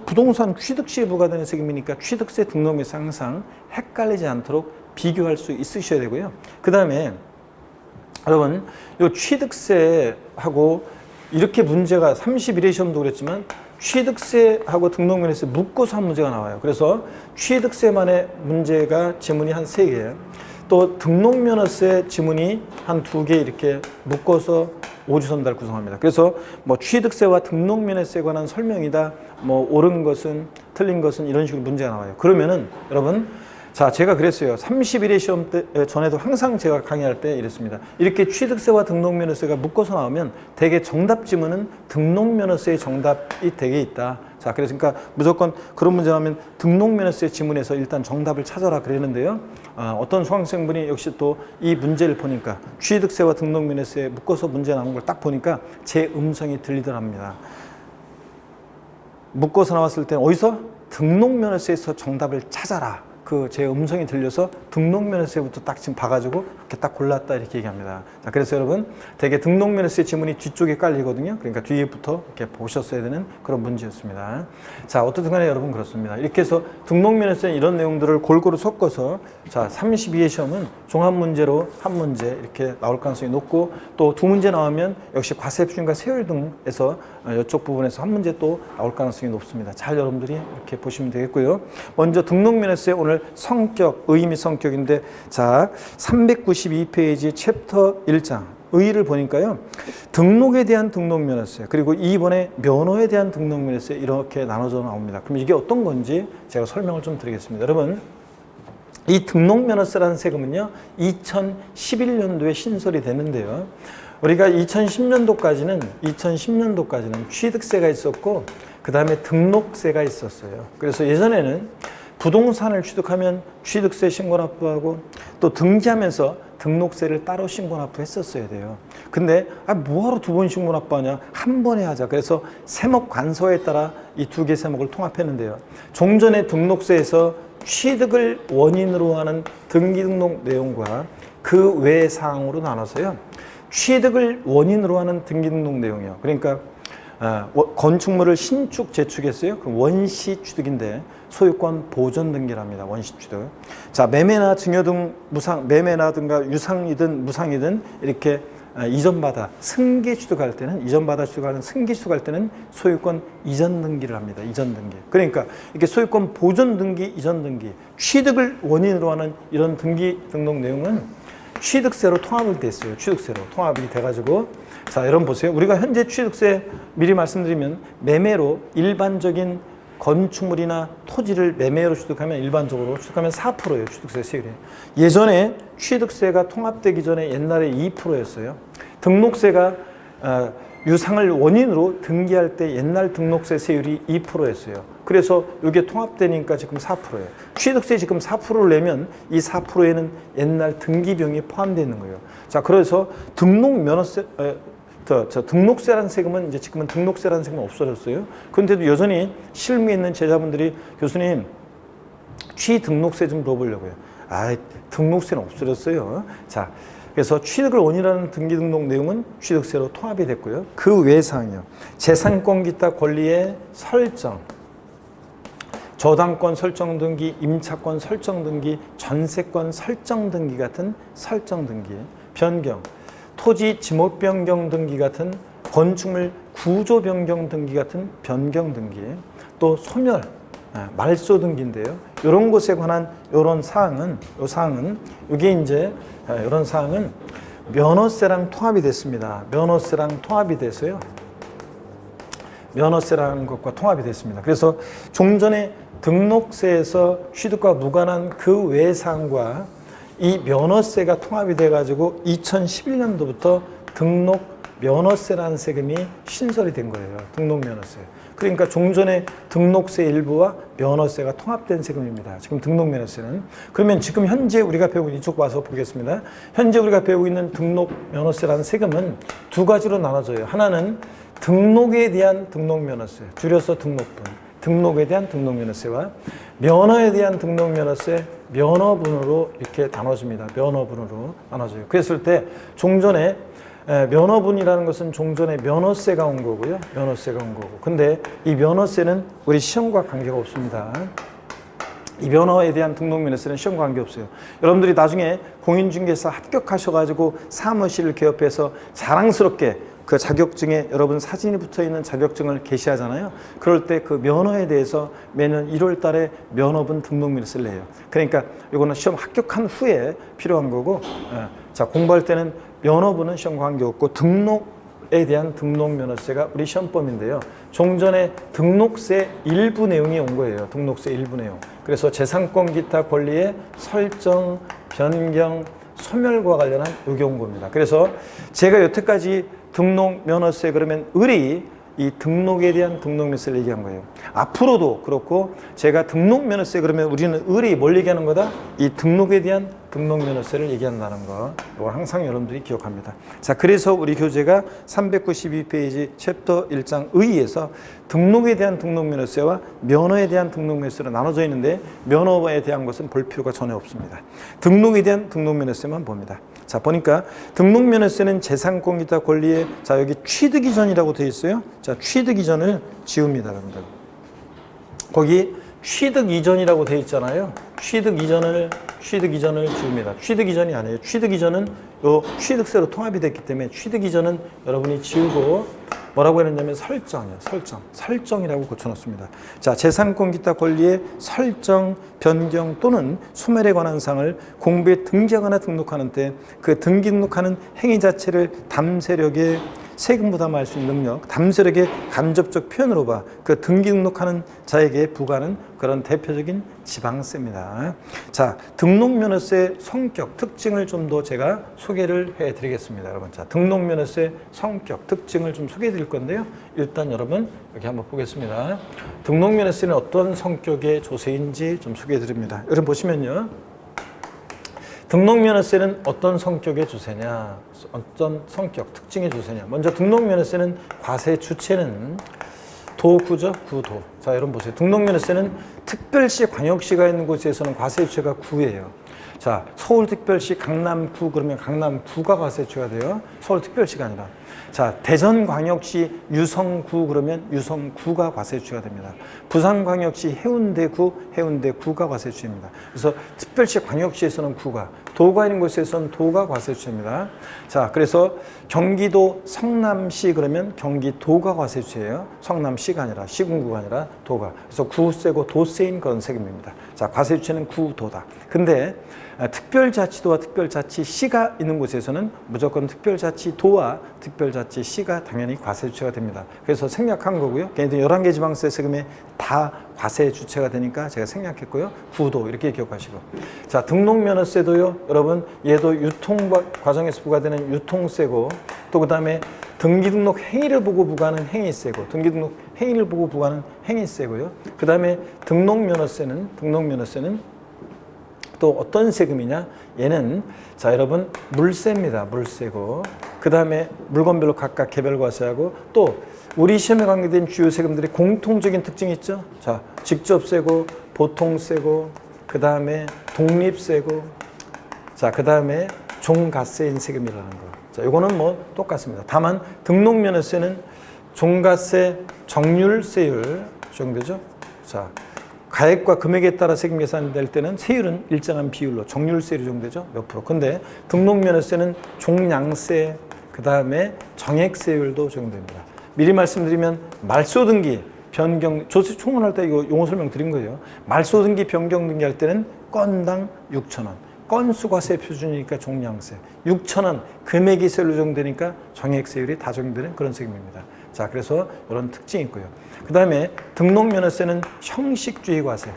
부동산 취득시에 부과되는 세금이니까 취득세, 등록면허세 항상 헷갈리지 않도록 비교할 수 있으셔야 되고요. 그 다음에 여러분, 이 취득세하고 이렇게 문제가 31회 시험도 그랬지만 취득세하고 등록면허세 묶어서 한 문제가 나와요. 그래서 취득세만의 문제가 지문이 한 3개예요. 또 등록면허세 지문이 한 2개 이렇게 묶어서 오주선달 구성합니다. 그래서 뭐 취득세와 등록면허세에 관한 설명이다, 뭐 옳은 것은 틀린 것은 이런 식으로 문제가 나와요. 그러면은 여러분, 자, 제가 그랬어요. 31회 시험 때 전에도 항상 제가 강의할 때 이랬습니다. 이렇게 취득세와 등록면허세가 묶어서 나오면 대개 정답 지문은 등록면허세의 정답이 대개 있다. 자, 그러니까 무조건 그런 문제 나오면 등록면허세 지문에서 일단 정답을 찾아라 그랬는데요. 어떤 수강생분이 역시 또 이 문제를 보니까 취득세와 등록면허세 묶어서 문제 나온 걸 딱 보니까 제 음성이 들리더랍니다. 묶어서 나왔을 때 어디서? 등록면허세에서 정답을 찾아라. 그 제 음성이 들려서 등록면허세부터 딱 지금 봐가지고 이렇게 딱 골랐다 이렇게 얘기합니다. 자, 그래서 여러분, 대개 등록면허세 지문이 뒤쪽에 깔리거든요. 그러니까 뒤에부터 이렇게 보셨어야 되는 그런 문제였습니다. 자, 어떻든 간에 여러분 그렇습니다. 이렇게 해서 등록면허세 이런 내용들을 골고루 섞어서 자, 32회 시험은 종합 문제로 한 문제 이렇게 나올 가능성이 높고, 또 2문제 나오면 역시 과세 표준과 세율 등에서 이쪽 부분에서 한 문제 또 나올 가능성이 높습니다. 잘 여러분들이 이렇게 보시면 되겠고요. 먼저 등록면허세 오늘 성격, 의 및 성격인데, 자, 392페이지 챕터 1장 의의를 보니까요, 등록에 대한 등록면허세, 그리고 2번에 면허에 대한 등록면허세 이렇게 나눠져 나옵니다. 그럼 이게 어떤 건지 제가 설명을 좀 드리겠습니다. 여러분, 이 등록면허세라는 세금은요, 2011년도에 신설이 됐는데요, 우리가 2010년도까지는 취득세가 있었고 그 다음에 등록세가 있었어요. 그래서 예전에는 부동산을 취득하면 취득세 신고납부하고 또 등기하면서 등록세를 따로 신고납부했었어야 돼요. 근데 뭐하러 2번 신고납부하냐, 한 번에 하자. 그래서 세목 관서에 따라 이 2개 세목을 통합했는데요. 종전의 등록세에서 취득을 원인으로 하는 등기등록 내용과 그 외 사항으로 나눠서요, 취득을 원인으로 하는 등기등록 내용이요. 그러니까 건축물을 신축, 재축했어요. 그럼 원시 취득인데 소유권 보존 등기랍니다. 원시 취득. 자, 매매나 증여 등 매매나든가 유상이든 무상이든 이렇게 이전받아 승계 취득할 때는, 이전받아 취득하는 승계 취득할 때는 소유권 이전 등기를 합니다. 이전 등기. 그러니까 이렇게 소유권 보존 등기, 이전 등기, 취득을 원인으로 하는 이런 등기 등록 내용은 취득세로 통합이 됐어요. 취득세로 통합이 돼가지고, 자, 여러분 보세요. 우리가 현재 취득세 미리 말씀드리면, 매매로 일반적인 건축물이나 토지를 매매로 취득하면, 일반적으로 취득하면 4%예요. 취득세 세율이. 예전에 취득세가 통합되기 전에 옛날에 2%였어요. 등록세가 유상을 원인으로 등기할 때 옛날 등록세 세율이 2%였어요. 그래서 이게 통합되니까 지금 4%예요. 취득세 지금 4%를 내면 이 4%에는 옛날 등기비용이 포함되어 있는 거예요. 자, 그래서 등록세라는 세금은 이제 지금은 등록세라는 세금은 없어졌어요. 그런데도 여전히 실무에 있는 제자분들이, 교수님, 취등록세 좀 물어보려고요. 등록세는 없어졌어요. 자, 그래서 취득을 원인하는 등기등록 내용은 취득세로 통합이 됐고요. 그 외 사항이요. 재산권 기타 권리의 설정, 저당권 설정 등기, 임차권 설정 등기, 전세권 설정 등기 같은 설정 등기, 변경, 토지 지목 변경 등기 같은, 건축물 구조 변경 등기 같은 변경 등기, 또 소멸, 말소 등기인데요. 이런 것에 관한 이런 사항은, 이게 이제 이런 사항은 면허세랑 통합이 됐습니다. 면허세랑 통합이 돼서요. 면허세라는 것과 통합이 됐습니다. 그래서 종전에 등록세에서 취득과 무관한 그 외 사항과 이 면허세가 통합이 돼가지고 2011년도부터 등록 면허세라는 세금이 신설이 된 거예요. 등록 면허세. 그러니까 종전의 등록세 일부와 면허세가 통합된 세금입니다. 지금 등록면허세는. 그러면 지금 현재 우리가 배우고 이쪽 와서 보겠습니다. 현재 우리가 배우고 있는 등록면허세라는 세금은 두 가지로 나눠져요. 하나는 등록에 대한 등록면허세, 줄여서 등록분. 등록에 대한 등록면허세와 면허에 대한 등록면허세, 면허분으로 이렇게 나눠집니다. 면허분으로 나눠져요. 그랬을 때 종전에 면허분이라는 것은 종전에 면허세가 온 거고요. 면허세가 온 거고. 근데 이 면허세는 우리 시험과 관계가 없습니다. 이 면허에 대한 등록면허세는 시험과 관계없어요. 여러분들이 나중에 공인중개사 합격하셔가지고 사무실을 개업해서 자랑스럽게 그 자격증에 여러분 사진이 붙어있는 자격증을 게시하잖아요. 그럴 때 그 면허에 대해서 매년 1월 달에 면허분 등록면허세를 내요. 그러니까 이거는 시험 합격한 후에 필요한 거고, 자, 공부할 때는 면허분은 시험과 관계없고 등록에 대한 등록면허세가 우리 시험범인데요. 종전에 등록세 일부 내용이 온 거예요. 등록세 일부 내용. 그래서 재산권 기타 권리의 설정, 변경, 소멸과 관련한 요게 온 겁니다. 그래서 제가 여태까지 등록면허세 그러면 을이 이 등록에 대한 등록면허세를 얘기한 거예요. 앞으로도 그렇고 제가 등록면허세 그러면 우리는 을이 뭘 얘기하는 거다? 이 등록에 대한 등록면허세를 얘기한다는 거. 이걸 항상 여러분들이 기억합니다. 자, 그래서 우리 교재가 392페이지 챕터 1장 의에서 등록에 대한 등록면허세와 면허에 대한 등록면허세로 나눠져 있는데 면허에 대한 것은 볼 필요가 전혀 없습니다. 등록에 대한 등록면허세만 봅니다. 자, 보니까 등록면허세는 재산권 기타 권리에, 자, 여기 취득 이전이라고 되어 있어요. 자, 취득 이전을 지웁니다, 여러분들. 거기 취득 이전이라고 되어 있잖아요. 취득 이전을 지웁니다. 취득 이전이 아니에요. 취득 이전은 요 취득세로 통합이 됐기 때문에 취득 이전은 여러분이 지우고 뭐라고 했냐면 설정이에요. 설정이라고 고쳐놓습니다. 자, 재산권 기타 권리의 설정, 변경 또는 소멸에 관한 사항을 공부에 등기하거나 등록하는 때 그 등록하는 행위 자체를 담세력에 세금 부담할 수 있는 능력, 담세력의 간접적 표현으로 봐 그 등기 등록하는 자에게 부과하는 그런 대표적인 지방세입니다. 자, 등록면허세 성격, 특징을 좀 더 제가 소개를 해드리겠습니다, 여러분. 자, 등록면허세 성격, 특징을 좀 소개해드릴 건데요. 일단 여러분 여기 한번 보겠습니다. 등록면허세는 어떤 성격의 조세인지 좀 소개해드립니다. 여러분 보시면요. 등록면허세는 어떤 성격의 주세냐, 어떤 성격, 특징의 주세냐. 먼저 등록면허세는 과세 주체는 도구죠, 구도. 자, 여러분 보세요. 등록면허세는 특별시, 광역시가 있는 곳에서는 과세 주체가 구예요. 자, 서울특별시 강남구 그러면 강남구가 과세 주체가 돼요. 서울특별시가 아니라. 자, 대전광역시 유성구 그러면 유성구가 과세 주체가 됩니다. 부산광역시 해운대구, 해운대구가 과세 주체입니다. 그래서 특별시 광역시에서는 구가, 도가 있는 곳에서는 도가 과세 주체입니다. 자, 그래서 경기도 성남시 그러면 경기도가 과세 주체예요. 성남시가 아니라 시군구가 아니라 도가. 그래서 구세고 도세인 그런 세금입니다. 자, 과세 주체는 구도다. 근데 특별자치도와 특별자치시가 있는 곳에서는 무조건 특별자치도와 특별자치시가 당연히 과세 주체가 됩니다. 그래서 생략한 거고요. 걔네들 11개 지방세 세금에 다 과세 주체가 되니까 제가 생략했고요. 구도 이렇게 기억하시고. 자, 등록면허세도요. 여러분 얘도 유통 과정에서 부과되는 유통세고 또 그다음에 등기등록 행위를 보고 부과하는 행위세고 등기등록 행위를 보고 부과하는 행위세고요. 그다음에 등록면허세는 또 어떤 세금이냐? 얘는 자, 여러분 물세입니다. 물세고 그 다음에 물건별로 각각 개별 과세하고 또 우리 시험에 관계된 주요 세금들이 공통적인 특징이 있죠. 자, 직접세고 보통세고 그 다음에 독립세고 자, 그 다음에 종가세인 세금이라는 거. 자, 요거는 뭐 똑같습니다. 다만 등록면허세는 종가세 정률세율 정도죠. 자, 가액과 금액에 따라 세금 계산될 때는 세율은 일정한 비율로 정률세율이 정도죠. 몇 프로. 근데 등록면허세는 종량세, 그 다음에 정액세율도 적용됩니다. 미리 말씀드리면 말소등기, 변경, 조세 총원할 때 이거 용어 설명 드린 거예요. 말소등기, 변경등기 할 때는 건당 6,000원. 건수과세 표준이니까 종량세. 6,000원 금액이 세율로 적용되니까 정액세율이 다 적용되는 그런 세금입니다. 자, 그래서 이런 특징이 있고요. 그 다음에 등록면허세는 형식주의 과세.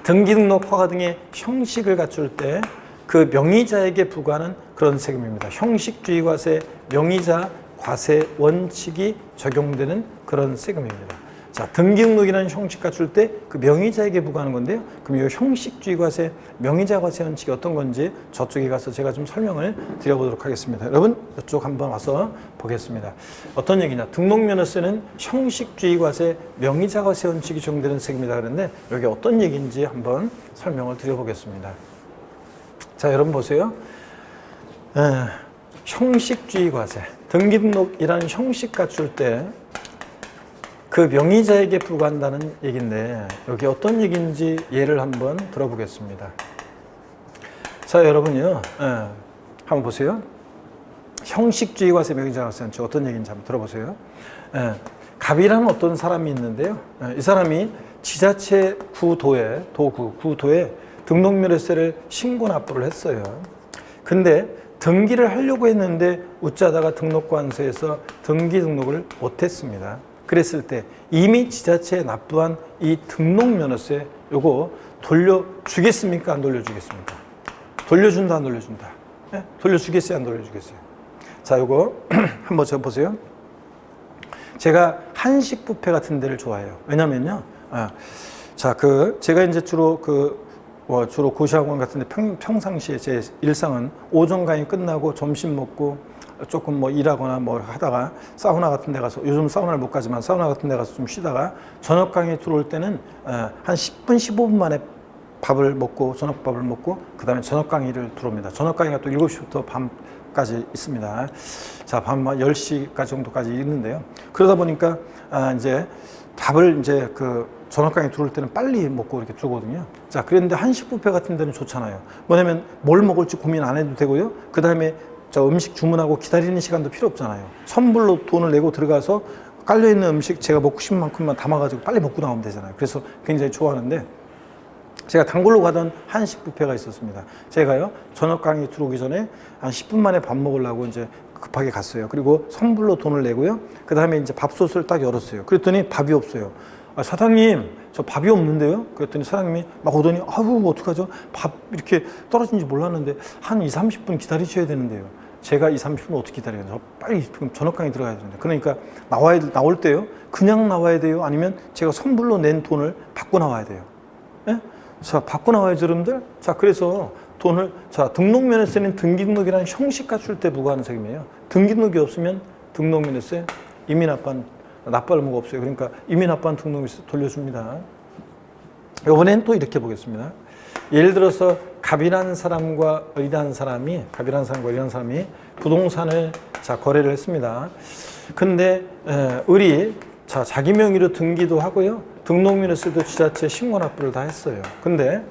등기등록 허가 등의 형식을 갖출 때 그 명의자에게 부과하는 그런 세금입니다. 형식주의 과세, 명의자 과세 원칙이 적용되는 그런 세금입니다. 자, 등기등록이라는 형식 갖출 때 그 명의자에게 부과하는 건데요. 그럼 이 형식주의 과세, 명의자 과세 원칙이 어떤 건지 저쪽에 가서 제가 좀 설명을 드려보도록 하겠습니다. 여러분, 이쪽 한번 와서 보겠습니다. 어떤 얘기냐? 등록면허세는 형식주의 과세, 명의자 과세 원칙이 적용되는 세금이다 그랬는데 여기 어떤 얘기인지 한번 설명을 드려보겠습니다. 자, 여러분 보세요. 형식주의 과세, 등기등록이라는 형식 갖출 때 그 명의자에게 부과한다는 얘기인데 여기 어떤 얘기인지 예를 한번 들어보겠습니다. 자, 여러분요, 한번 보세요. 형식주의 과세, 명의자 과세 어떤 얘기인지 한번 들어보세요. 갑이라는 어떤 사람이 있는데요. 이 사람이 지자체 구도에 등록면허세를 신고 납부를 했어요. 근데 등기를 하려고 했는데 웃자다가 등록관서에서 등기 등록을 못했습니다. 그랬을 때 이미 지자체에 납부한 이 등록면허세 요거 돌려주겠습니까? 안 돌려주겠습니까? 돌려준다, 안 돌려준다? 네? 돌려주겠어요, 안 돌려주겠어요? 자, 요거 한번 저 보세요. 제가 한식 뷔페 같은 데를 좋아해요. 왜냐면요, 자, 제가 이제 주로 고시학원 같은 데 평상시에 제 일상은 오전 강의 끝나고 점심 먹고 조금 뭐 일하거나 뭐 하다가 사우나 같은 데 가서, 요즘 사우나를 못 가지만 사우나 같은 데 가서 좀 쉬다가 저녁 강의 들어올 때는 한 10분, 15분 만에 밥을 먹고, 저녁밥을 먹고, 그 다음에 저녁 강의를 들어옵니다. 저녁 강의가 또 7시부터 밤까지 있습니다. 자, 밤 10시까지 정도까지 있는데요. 그러다 보니까, 이제 밥을 이제 저녁 강의 들어올 때는 빨리 먹고 이렇게 들어오거든요. 자, 그런데 한식 뷔페 같은 데는 좋잖아요. 뭐냐면 뭘 먹을지 고민 안 해도 되고요. 그 다음에 음식 주문하고 기다리는 시간도 필요 없잖아요. 선불로 돈을 내고 들어가서 깔려있는 음식 제가 먹고 싶은 만큼만 담아가지고 빨리 먹고 나오면 되잖아요. 그래서 굉장히 좋아하는데 제가 단골로 가던 한식 뷔페가 있었습니다. 제가요, 저녁 강의 들어오기 전에 한 10분 만에 밥 먹으려고 이제 급하게 갔어요. 그리고 선불로 돈을 내고요. 그 다음에 이제 밥솥을 딱 열었어요. 그랬더니 밥이 없어요. 사장님, 저 밥이 없는데요? 그랬더니 사장님이 막 오더니, 아유, 어떡하죠? 밥 이렇게 떨어진지 몰랐는데 한 20, 30분 기다리셔야 되는데요. 제가 20, 30분 어떻게 기다려요? 저 빨리 저녁 강의 들어가야 되는데. 그러니까 나올 때요? 그냥 나와야 돼요? 아니면 제가 선불로 낸 돈을 받고 나와야 돼요? 예? 자, 받고 나와야죠, 여러분들? 자, 그래서 등록면허세는 등기등록이라는 형식 갖출 때 부과하는 세금이에요. 등기등록이 없으면 등록면허세 이미 납부할 의무가 없어요. 그러니까 이미 납부한 등록면허세 돌려줍니다. 이번엔 또 이렇게 보겠습니다. 예를 들어서 갑이라는 사람과 을이라는 사람이 부동산을 거래를 했습니다. 근데 을이 자기 명의로 등기도 하고요. 등록면허세도 지자체 신고 납부를 다 했어요. 근데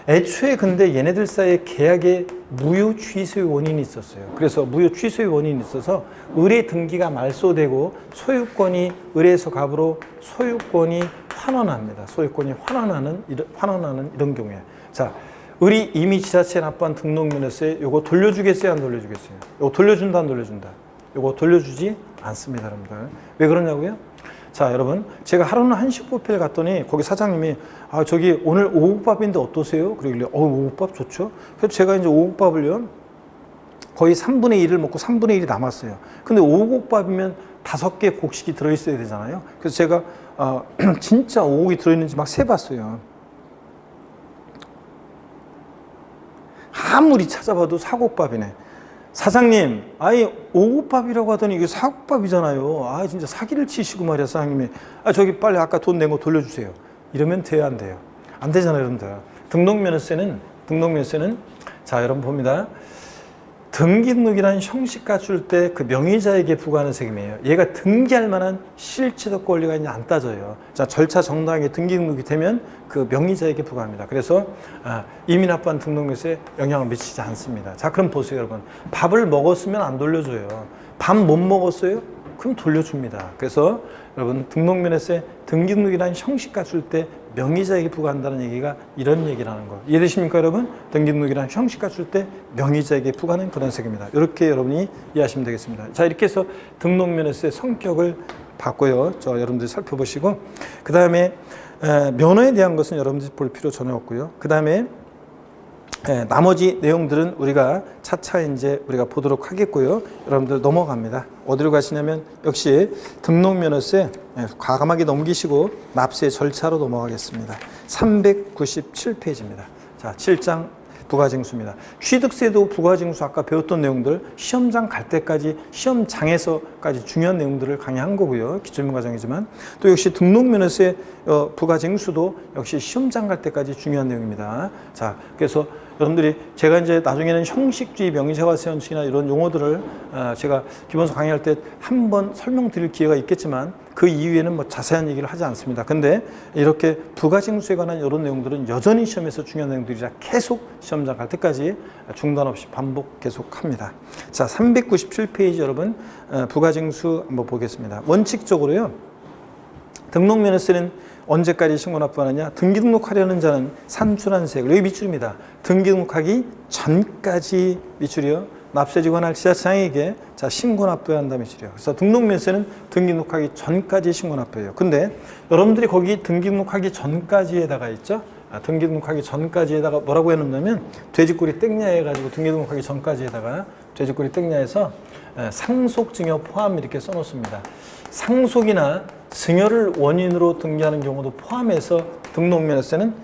애초에 근데 얘네들 사이에 계약에 무효 취소의 원인이 있었어요. 그래서 무효 취소의 원인이 있어서 을의 등기가 말소되고 소유권이 을에서 갑으로 소유권이 환원합니다. 소유권이 환원하는 이런 경우에. 자, 을이 이미 지자체에 납부한 등록면허세 요거 돌려주겠어요, 안 돌려주겠어요? 요거 돌려준다, 안 돌려준다? 요거 돌려주지 않습니다, 여러분들. 왜 그러냐고요? 자, 여러분, 제가 하루는 한식 뷔페를 갔더니 거기 사장님이 저기 오늘 오곡밥인데 어떠세요? 그러길래 오곡밥 좋죠. 그래서 제가 이제 오곡밥을요 거의 3분의 1을 먹고 3분의 1이 남았어요. 근데 오곡밥이면 5개 곡식이 들어있어야 되잖아요. 그래서 제가 진짜 오곡이 들어있는지 막 세봤어요. 아무리 찾아봐도 사곡밥이네. 사장님, 오곡밥이라고 하더니 이게 사곡밥이잖아요. 진짜 사기를 치시고 말이야, 사장님이. 저기 빨리 아까 돈 낸 거 돌려주세요. 이러면 돼요, 안 돼요? 안 되잖아요, 여러분들. 등록면허세는, 자, 여러분 봅니다. 등기등록이라는 형식 갖출 때 그 명의자에게 부과하는 세금이에요. 얘가 등기할 만한 실체적 권리가 있냐 안 따져요. 자, 절차 정당하게 등기등록이 되면 그 명의자에게 부과합니다. 그래서 이미 납부한 등록면허세에 영향을 미치지 않습니다. 자, 그럼 보세요, 여러분. 밥을 먹었으면 안 돌려줘요. 밥 못 먹었어요? 그럼 돌려줍니다. 그래서 여러분, 등록면허세 등기등록이라는 형식 갖출 때 명의자에게 부과한다는 얘기가 이런 얘기라는 거. 이해되십니까, 여러분? 등기등록이라는 형식 갖출 때 명의자에게 부과하는 그런 세금입니다. 이렇게 여러분이 이해하시면 되겠습니다. 자, 이렇게 해서 등록면허세 성격을 봤고요. 여러분들이 살펴보시고, 그 다음에 면허에 대한 것은 여러분들이 볼 필요 전혀 없고요. 그 다음에 나머지 내용들은 우리가 차차 이제 우리가 보도록 하겠고요. 여러분들 넘어갑니다. 어디로 가시냐면 역시 등록면허세 과감하게 넘기시고 납세 절차로 넘어가겠습니다. 397페이지입니다. 자, 7장 부가징수입니다. 취득세도 부가징수 아까 배웠던 내용들 시험장 갈 때까지 시험장에서까지 중요한 내용들을 강의한 거고요. 기초면 과정이지만 또 역시 등록면허세 부가징수도 역시 시험장 갈 때까지 중요한 내용입니다. 자, 그래서 여러분들이 제가 이제 나중에는 형식주의 명의자과세 원칙이나 이런 용어들을 제가 기본서 강의할 때 한번 설명드릴 기회가 있겠지만 그 이후에는 뭐 자세한 얘기를 하지 않습니다. 근데 이렇게 부가징수에 관한 이런 내용들은 여전히 시험에서 중요한 내용들이라 계속 시험장 갈 때까지 중단 없이 반복 계속합니다. 자, 397페이지 여러분 부가징수 한번 보겠습니다. 원칙적으로요. 등록면허세는 언제까지 신고 납부하느냐? 등기 등록하려는 자는 산출한 세액을, 여기 밑줄입니다. 등기 등록하기 전까지 밑줄이요. 납세지 관할 지자체장에게 자 신고 납부해야 한다 밑줄이요. 그래서 등록면세는 등기 등록하기 전까지 신고 납부해요. 근데 여러분들이 거기 등기 등록하기 전까지에다가 있죠? 등기 등록하기 전까지에다가 뭐라고 해놓냐면 돼지꼬리 땡냐 해가지고 등기 등록하기 전까지에다가 돼지꼬리 땡냐해서 상속 증여 포함 이렇게 써놓습니다. 상속이나 증여를 원인으로 등기하는 경우도 포함해서 등록면허세는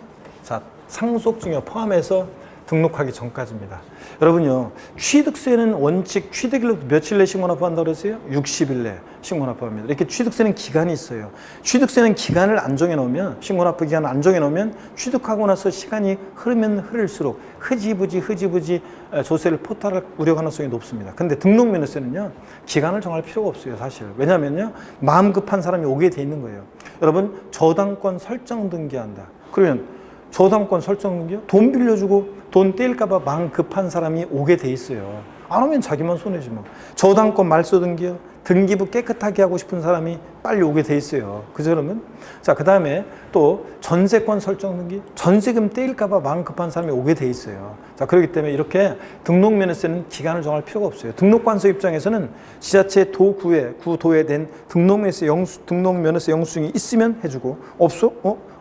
자 상속 증여 포함해서 등록하기 전까지입니다. 여러분요, 취득세는 원칙 취득일로부터 며칠 내 신고 납부한다고 그랬어요? 60일 내 신고 납부합니다. 이렇게 취득세는 기간이 있어요. 취득세는 기간을 안 정해놓으면, 신고 납부 기간을 안 정해놓으면 취득하고 나서 시간이 흐르면 흐를수록 흐지부지 조세를 포탈할 우려 가능성이 높습니다. 근데 등록면허세는요, 기간을 정할 필요가 없어요, 사실. 왜냐면요, 마음 급한 사람이 오게 돼 있는 거예요. 여러분, 저당권 설정 등기한다. 그러면 저당권 설정 등기요? 돈 빌려주고 돈 떼일까봐 마음 급한 사람이 오게 돼 있어요. 안 오면 자기만 손해지 뭐. 저당권 말소 등기요? 등기부 깨끗하게 하고 싶은 사람이 빨리 오게 돼 있어요. 그죠, 그러면? 자, 그 다음에 또 전세권 설정 등기? 전세금 떼일까봐 마음 급한 사람이 오게 돼 있어요. 자, 그렇기 때문에 이렇게 등록면허세는 기간을 정할 필요가 없어요. 등록관서 입장에서는 지자체 구도에 낸 등록면허세 영수증이 있으면 해주고, 없어?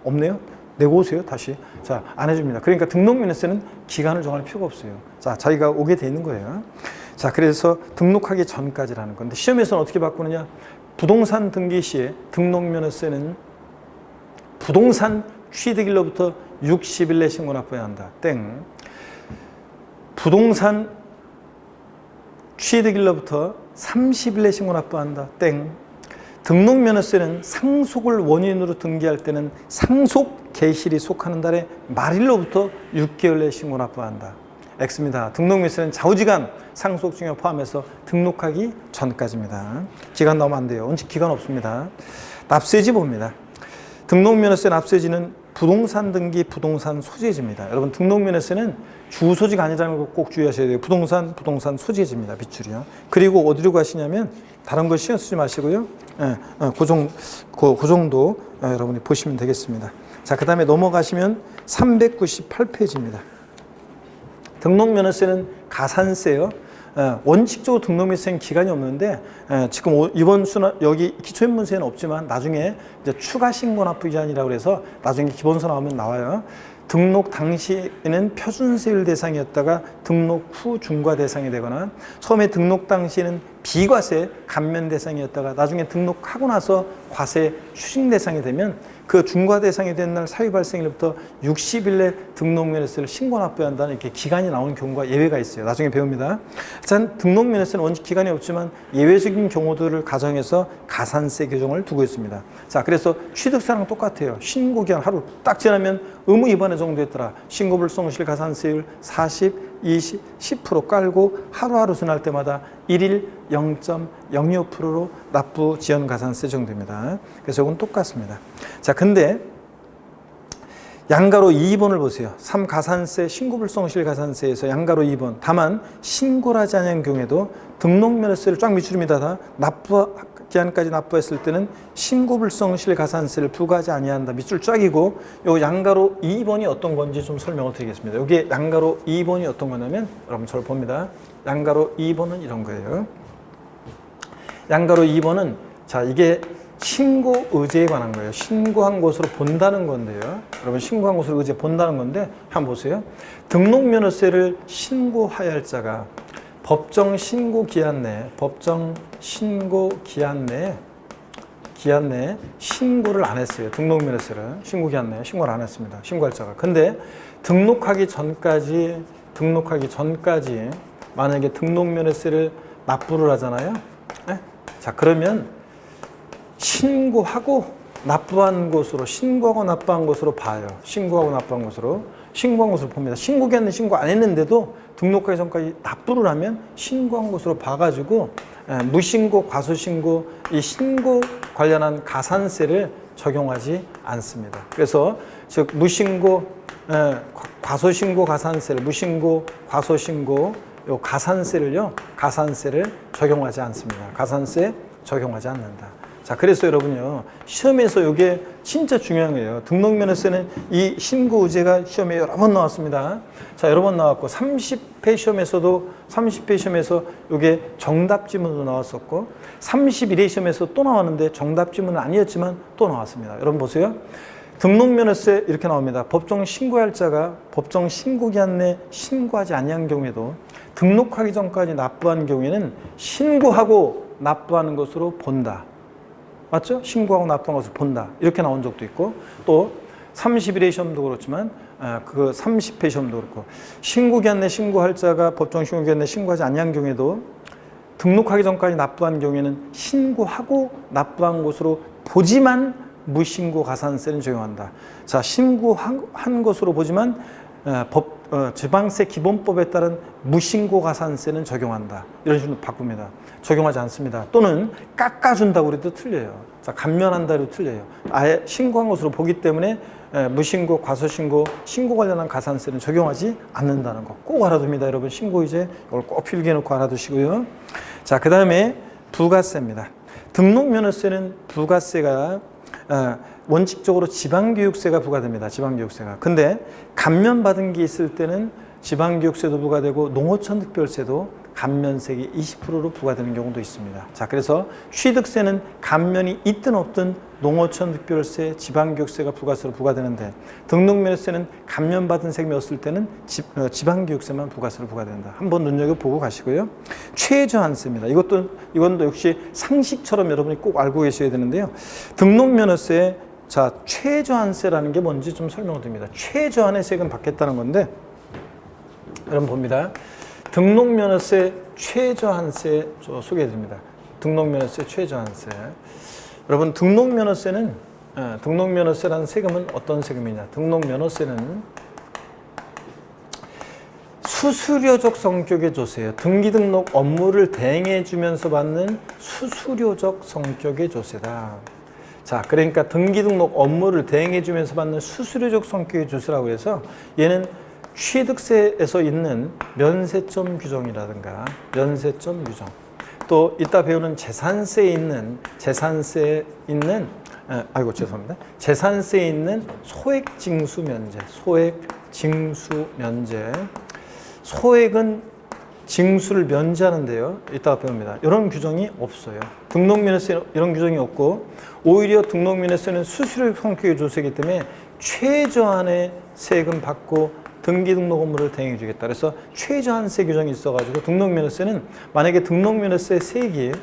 없네요? 내고 오세요, 다시. 자, 안 해줍니다. 그러니까 등록면허세는 기간을 정할 필요가 없어요. 자, 자기가 오게 돼 있는 거예요. 자, 그래서 등록하기 전까지라는 건데, 시험에서는 어떻게 바꾸느냐? 부동산 등기 시에 등록면허세는 부동산 취득일로부터 60일 내 신고 납부해야 한다. 땡. 부동산 취득일로부터 30일 내 신고 납부한다. 땡. 등록면허세는 상속을 원인으로 등기할 때는 상속 개실이 속하는 달의 말일로부터 6개월 내에 신고 납부한다. X입니다. 등록면허세는 좌우지간 상속 증여 포함해서 등록하기 전까지입니다. 기간 나오면 안 돼요. 원칙 기간 없습니다. 납세지 봅니다. 등록면허세 납세지는 부동산 등기 부동산 소재지입니다. 여러분, 등록면허세는 주소지가 아니라는 거 꼭 주의하셔야 돼요. 부동산 소재지입니다. 밑줄이요. 그리고 어디로 가시냐면 다른 거 신경 쓰지 마시고요. 그 정도 여러분이 보시면 되겠습니다. 자, 그 다음에 넘어가시면 398페이지입니다. 등록면허세는 가산세요. 원칙적으로 등록면허세는 기간이 없는데 지금 이번 여기 기초인문세는 없지만 나중에 이제 추가 신고 납부 기한이라고 해서 나중에 기본서 나오면 나와요. 등록 당시에는 표준세율 대상이었다가 등록 후 중과 대상이 되거나 처음에 등록 당시에는 비과세 감면 대상이었다가 나중에 등록하고 나서 과세 추징 대상이 되면 그 중과 대상이 된 날 사유 발생일부터 60일 내 등록면허세를 신고 납부해야 한다는 이렇게 기간이 나오는 경우가 예외가 있어요. 나중에 배웁니다. 자, 등록면허세는 원칙 기간이 없지만 예외적인 경우들을 가정해서 가산세 규정을 두고 있습니다. 자, 그래서 취득세랑 똑같아요. 신고 기한 하루 딱 지나면 의무 위반의 정도 했더라. 신고불성실 가산세율 40, 20, 10% 깔고 하루하루 지날 때마다 1일 0.06%로 납부 지연 가산세 정도입니다. 그래서 이건 똑같습니다. 자, 근데 양가로 2번을 보세요. 3 가산세, 신고불성실 가산세에서 양가로 2번. 다만 신고를 하지 않은 경우에도 등록면허세를 쫙 밑줄입니다. 다 납부 기한까지 납부했을 때는 신고불성실 가산세를 부과하지 아니한다. 밑줄 쫙이고 요 양가로 2번이 어떤 건지 좀 설명을 드리겠습니다. 여기에 양가로 2번이 어떤 거냐면 여러분 저를 봅니다. 양가로 2번은 이런 거예요. 양가로 2번은 자, 이게 신고 의제에 관한 거예요. 신고한 곳으로 본다는 건데요. 여러분 신고한 곳으로 의제 본다는 건데 한번 보세요. 등록면허세를 신고하여야 할 자가 법정 신고 기한 내에 신고를 안 했어요. 등록면허세를 신고 기한 내에 신고를 안 했습니다. 신고할 자가. 근데 등록하기 전까지 만약에 등록면허세를 납부를 하잖아요. 네? 자, 그러면 신고하고 납부한 곳으로 봐요. 신고한 곳으로 봅니다. 신고 기한 내 신고 안 했는데도 등록하기 전까지 납부를 하면 신고한 곳으로 봐가지고 무신고, 과소신고, 이 신고 관련한 가산세를 적용하지 않습니다. 그래서 즉 무신고, 과소신고 가산세를 무신고, 과소신고 요 가산세를 적용하지 않습니다. 가산세 적용하지 않는다. 자, 그래서 여러분요, 시험에서 이게 진짜 중요한 거예요. 등록면허세는 이 신고 의제가 시험에 여러 번 나왔습니다. 자, 여러 번 나왔고, 30회 시험에서 이게 정답 지문으로 나왔었고, 31회 시험에서 또 나왔는데 정답 지문은 아니었지만 또 나왔습니다. 여러분 보세요. 등록면허세 이렇게 나옵니다. 법정 신고할 자가 법정 신고 기한 내 신고하지 아니한 경우에도 등록하기 전까지 납부한 경우에는 신고하고 납부하는 것으로 본다. 맞죠? 신고하고 납부한 것을 본다. 이렇게 나온 적도 있고, 또 31회 시험도 그렇지만 그 30회 시험도 그렇고, 신고 기한 내 신고할 자가 법정 신고 기한 내 신고하지 아니한 경우에도 등록하기 전까지 납부한 경우에는 신고하고 납부한 것으로 보지만 무신고 가산세는 적용한다. 자, 신고한 것으로 보지만 지방세 기본법에 따른 무신고 가산세는 적용한다. 이런 식으로 바꿉니다. 적용하지 않습니다. 또는 깎아준다고 그래도 틀려요. 자, 감면한다 해도 틀려요. 아예 신고한 것으로 보기 때문에 무신고, 과소신고, 신고 관련한 가산세는 적용하지 않는다는 거 꼭 알아둡니다. 여러분 신고 이제 이걸 꼭 필기해 놓고 알아두시고요. 자, 그 다음에 부가세입니다. 등록면허세는 부가세가 원칙적으로 지방교육세가 부과됩니다. 지방교육세가. 근데 감면받은 게 있을 때는 지방교육세도 부과되고 농어촌 특별세도 감면세액이 20%로 부과되는 경우도 있습니다. 자, 그래서 취득세는 감면이 있든 없든 농어촌 특별세, 지방교육세가 부가세로 부과되는데 등록면허세는 감면받은 세금이 없을 때는 지방교육세만 부가세로 부과된다. 한번 눈여겨보고 가시고요. 최저한세입니다. 이건 역시 상식처럼 여러분이 꼭 알고 계셔야 되는데요. 등록면허세, 자, 최저한세라는 게 뭔지 좀 설명을 드립니다. 최저한의 세금 받겠다는 건데, 여러분 봅니다. 등록면허세 최저한세 소개해드립니다. 등록면허세 최저한세. 여러분 등록면허세라는 세금은 어떤 세금이냐? 등록면허세는 수수료적 성격의 조세예요. 등기등록 업무를 대행해주면서 받는 수수료적 성격의 조세다. 자, 그러니까 등기등록 업무를 대행해주면서 받는 수수료적 성격의 조세라고 해서 얘는 취득세에서 있는 면세점 규정이라든가 면세점 규정, 또 이따 배우는 재산세에 있는 소액징수 면제, 소액은 징수를 면제하는데요. 이따가 배웁니다. 이런 규정이 없어요. 등록면허세 이런 규정이 없고, 오히려 등록면허세는 수수료 성격의 조세이기 때문에 최저한의 세금 받고 등기등록 업무를 대행해 주겠다. 그래서 최저한세 규정이 있어가지고 등록면허세는 만약에 등록면허세 세액이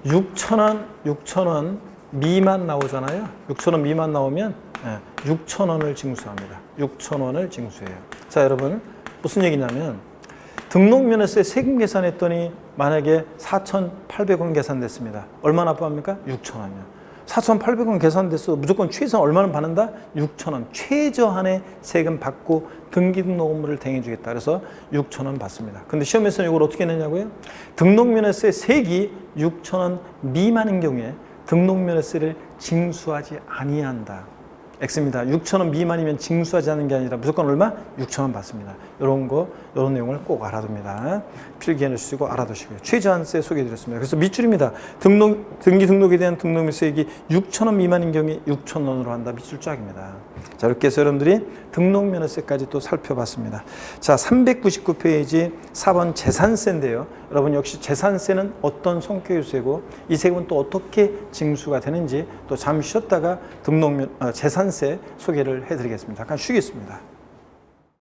6,000원 미만 나오잖아요. 6,000원 미만 나오면 6,000원을 징수합니다. 6,000원을 징수해요. 자, 여러분 무슨 얘기냐면 등록면허세 세금 계산했더니 만약에 4,800원 계산됐습니다. 얼마 납부합니까? 6,000원이요. 4,800원 계산됐어. 무조건 최소한 얼마는 받는다? 6,000원. 최저한의 세금 받고 등기등록 업무를 대행해 주겠다. 그래서 6,000원 받습니다. 근데 시험에서는 이걸 어떻게 내냐고요? 등록면허세 세액이 6,000원 미만인 경우에 등록면허세를 징수하지 아니한다. X입니다. 6,000원 미만이면 징수하지 않는 게 아니라 무조건 얼마? 6,000원 받습니다. 이런 내용을 꼭 알아둡니다. 필기해 주시고 알아두시고요. 최저한세 소개해드렸습니다. 그래서 밑줄입니다. 등기 등록에 대한 등록세액이 6,000원 미만인 경우에 6,000원으로 한다. 밑줄 쫙입니다. 자, 이렇게 해서 여러분들이 등록면허세까지 또 살펴봤습니다. 자, 399페이지 4번 재산세인데요. 여러분 역시 재산세는 어떤 성격세고 이 세금은 또 어떻게 징수가 되는지 또 잠시 쉬었다가 재산세 소개를 해드리겠습니다. 잠깐 쉬겠습니다.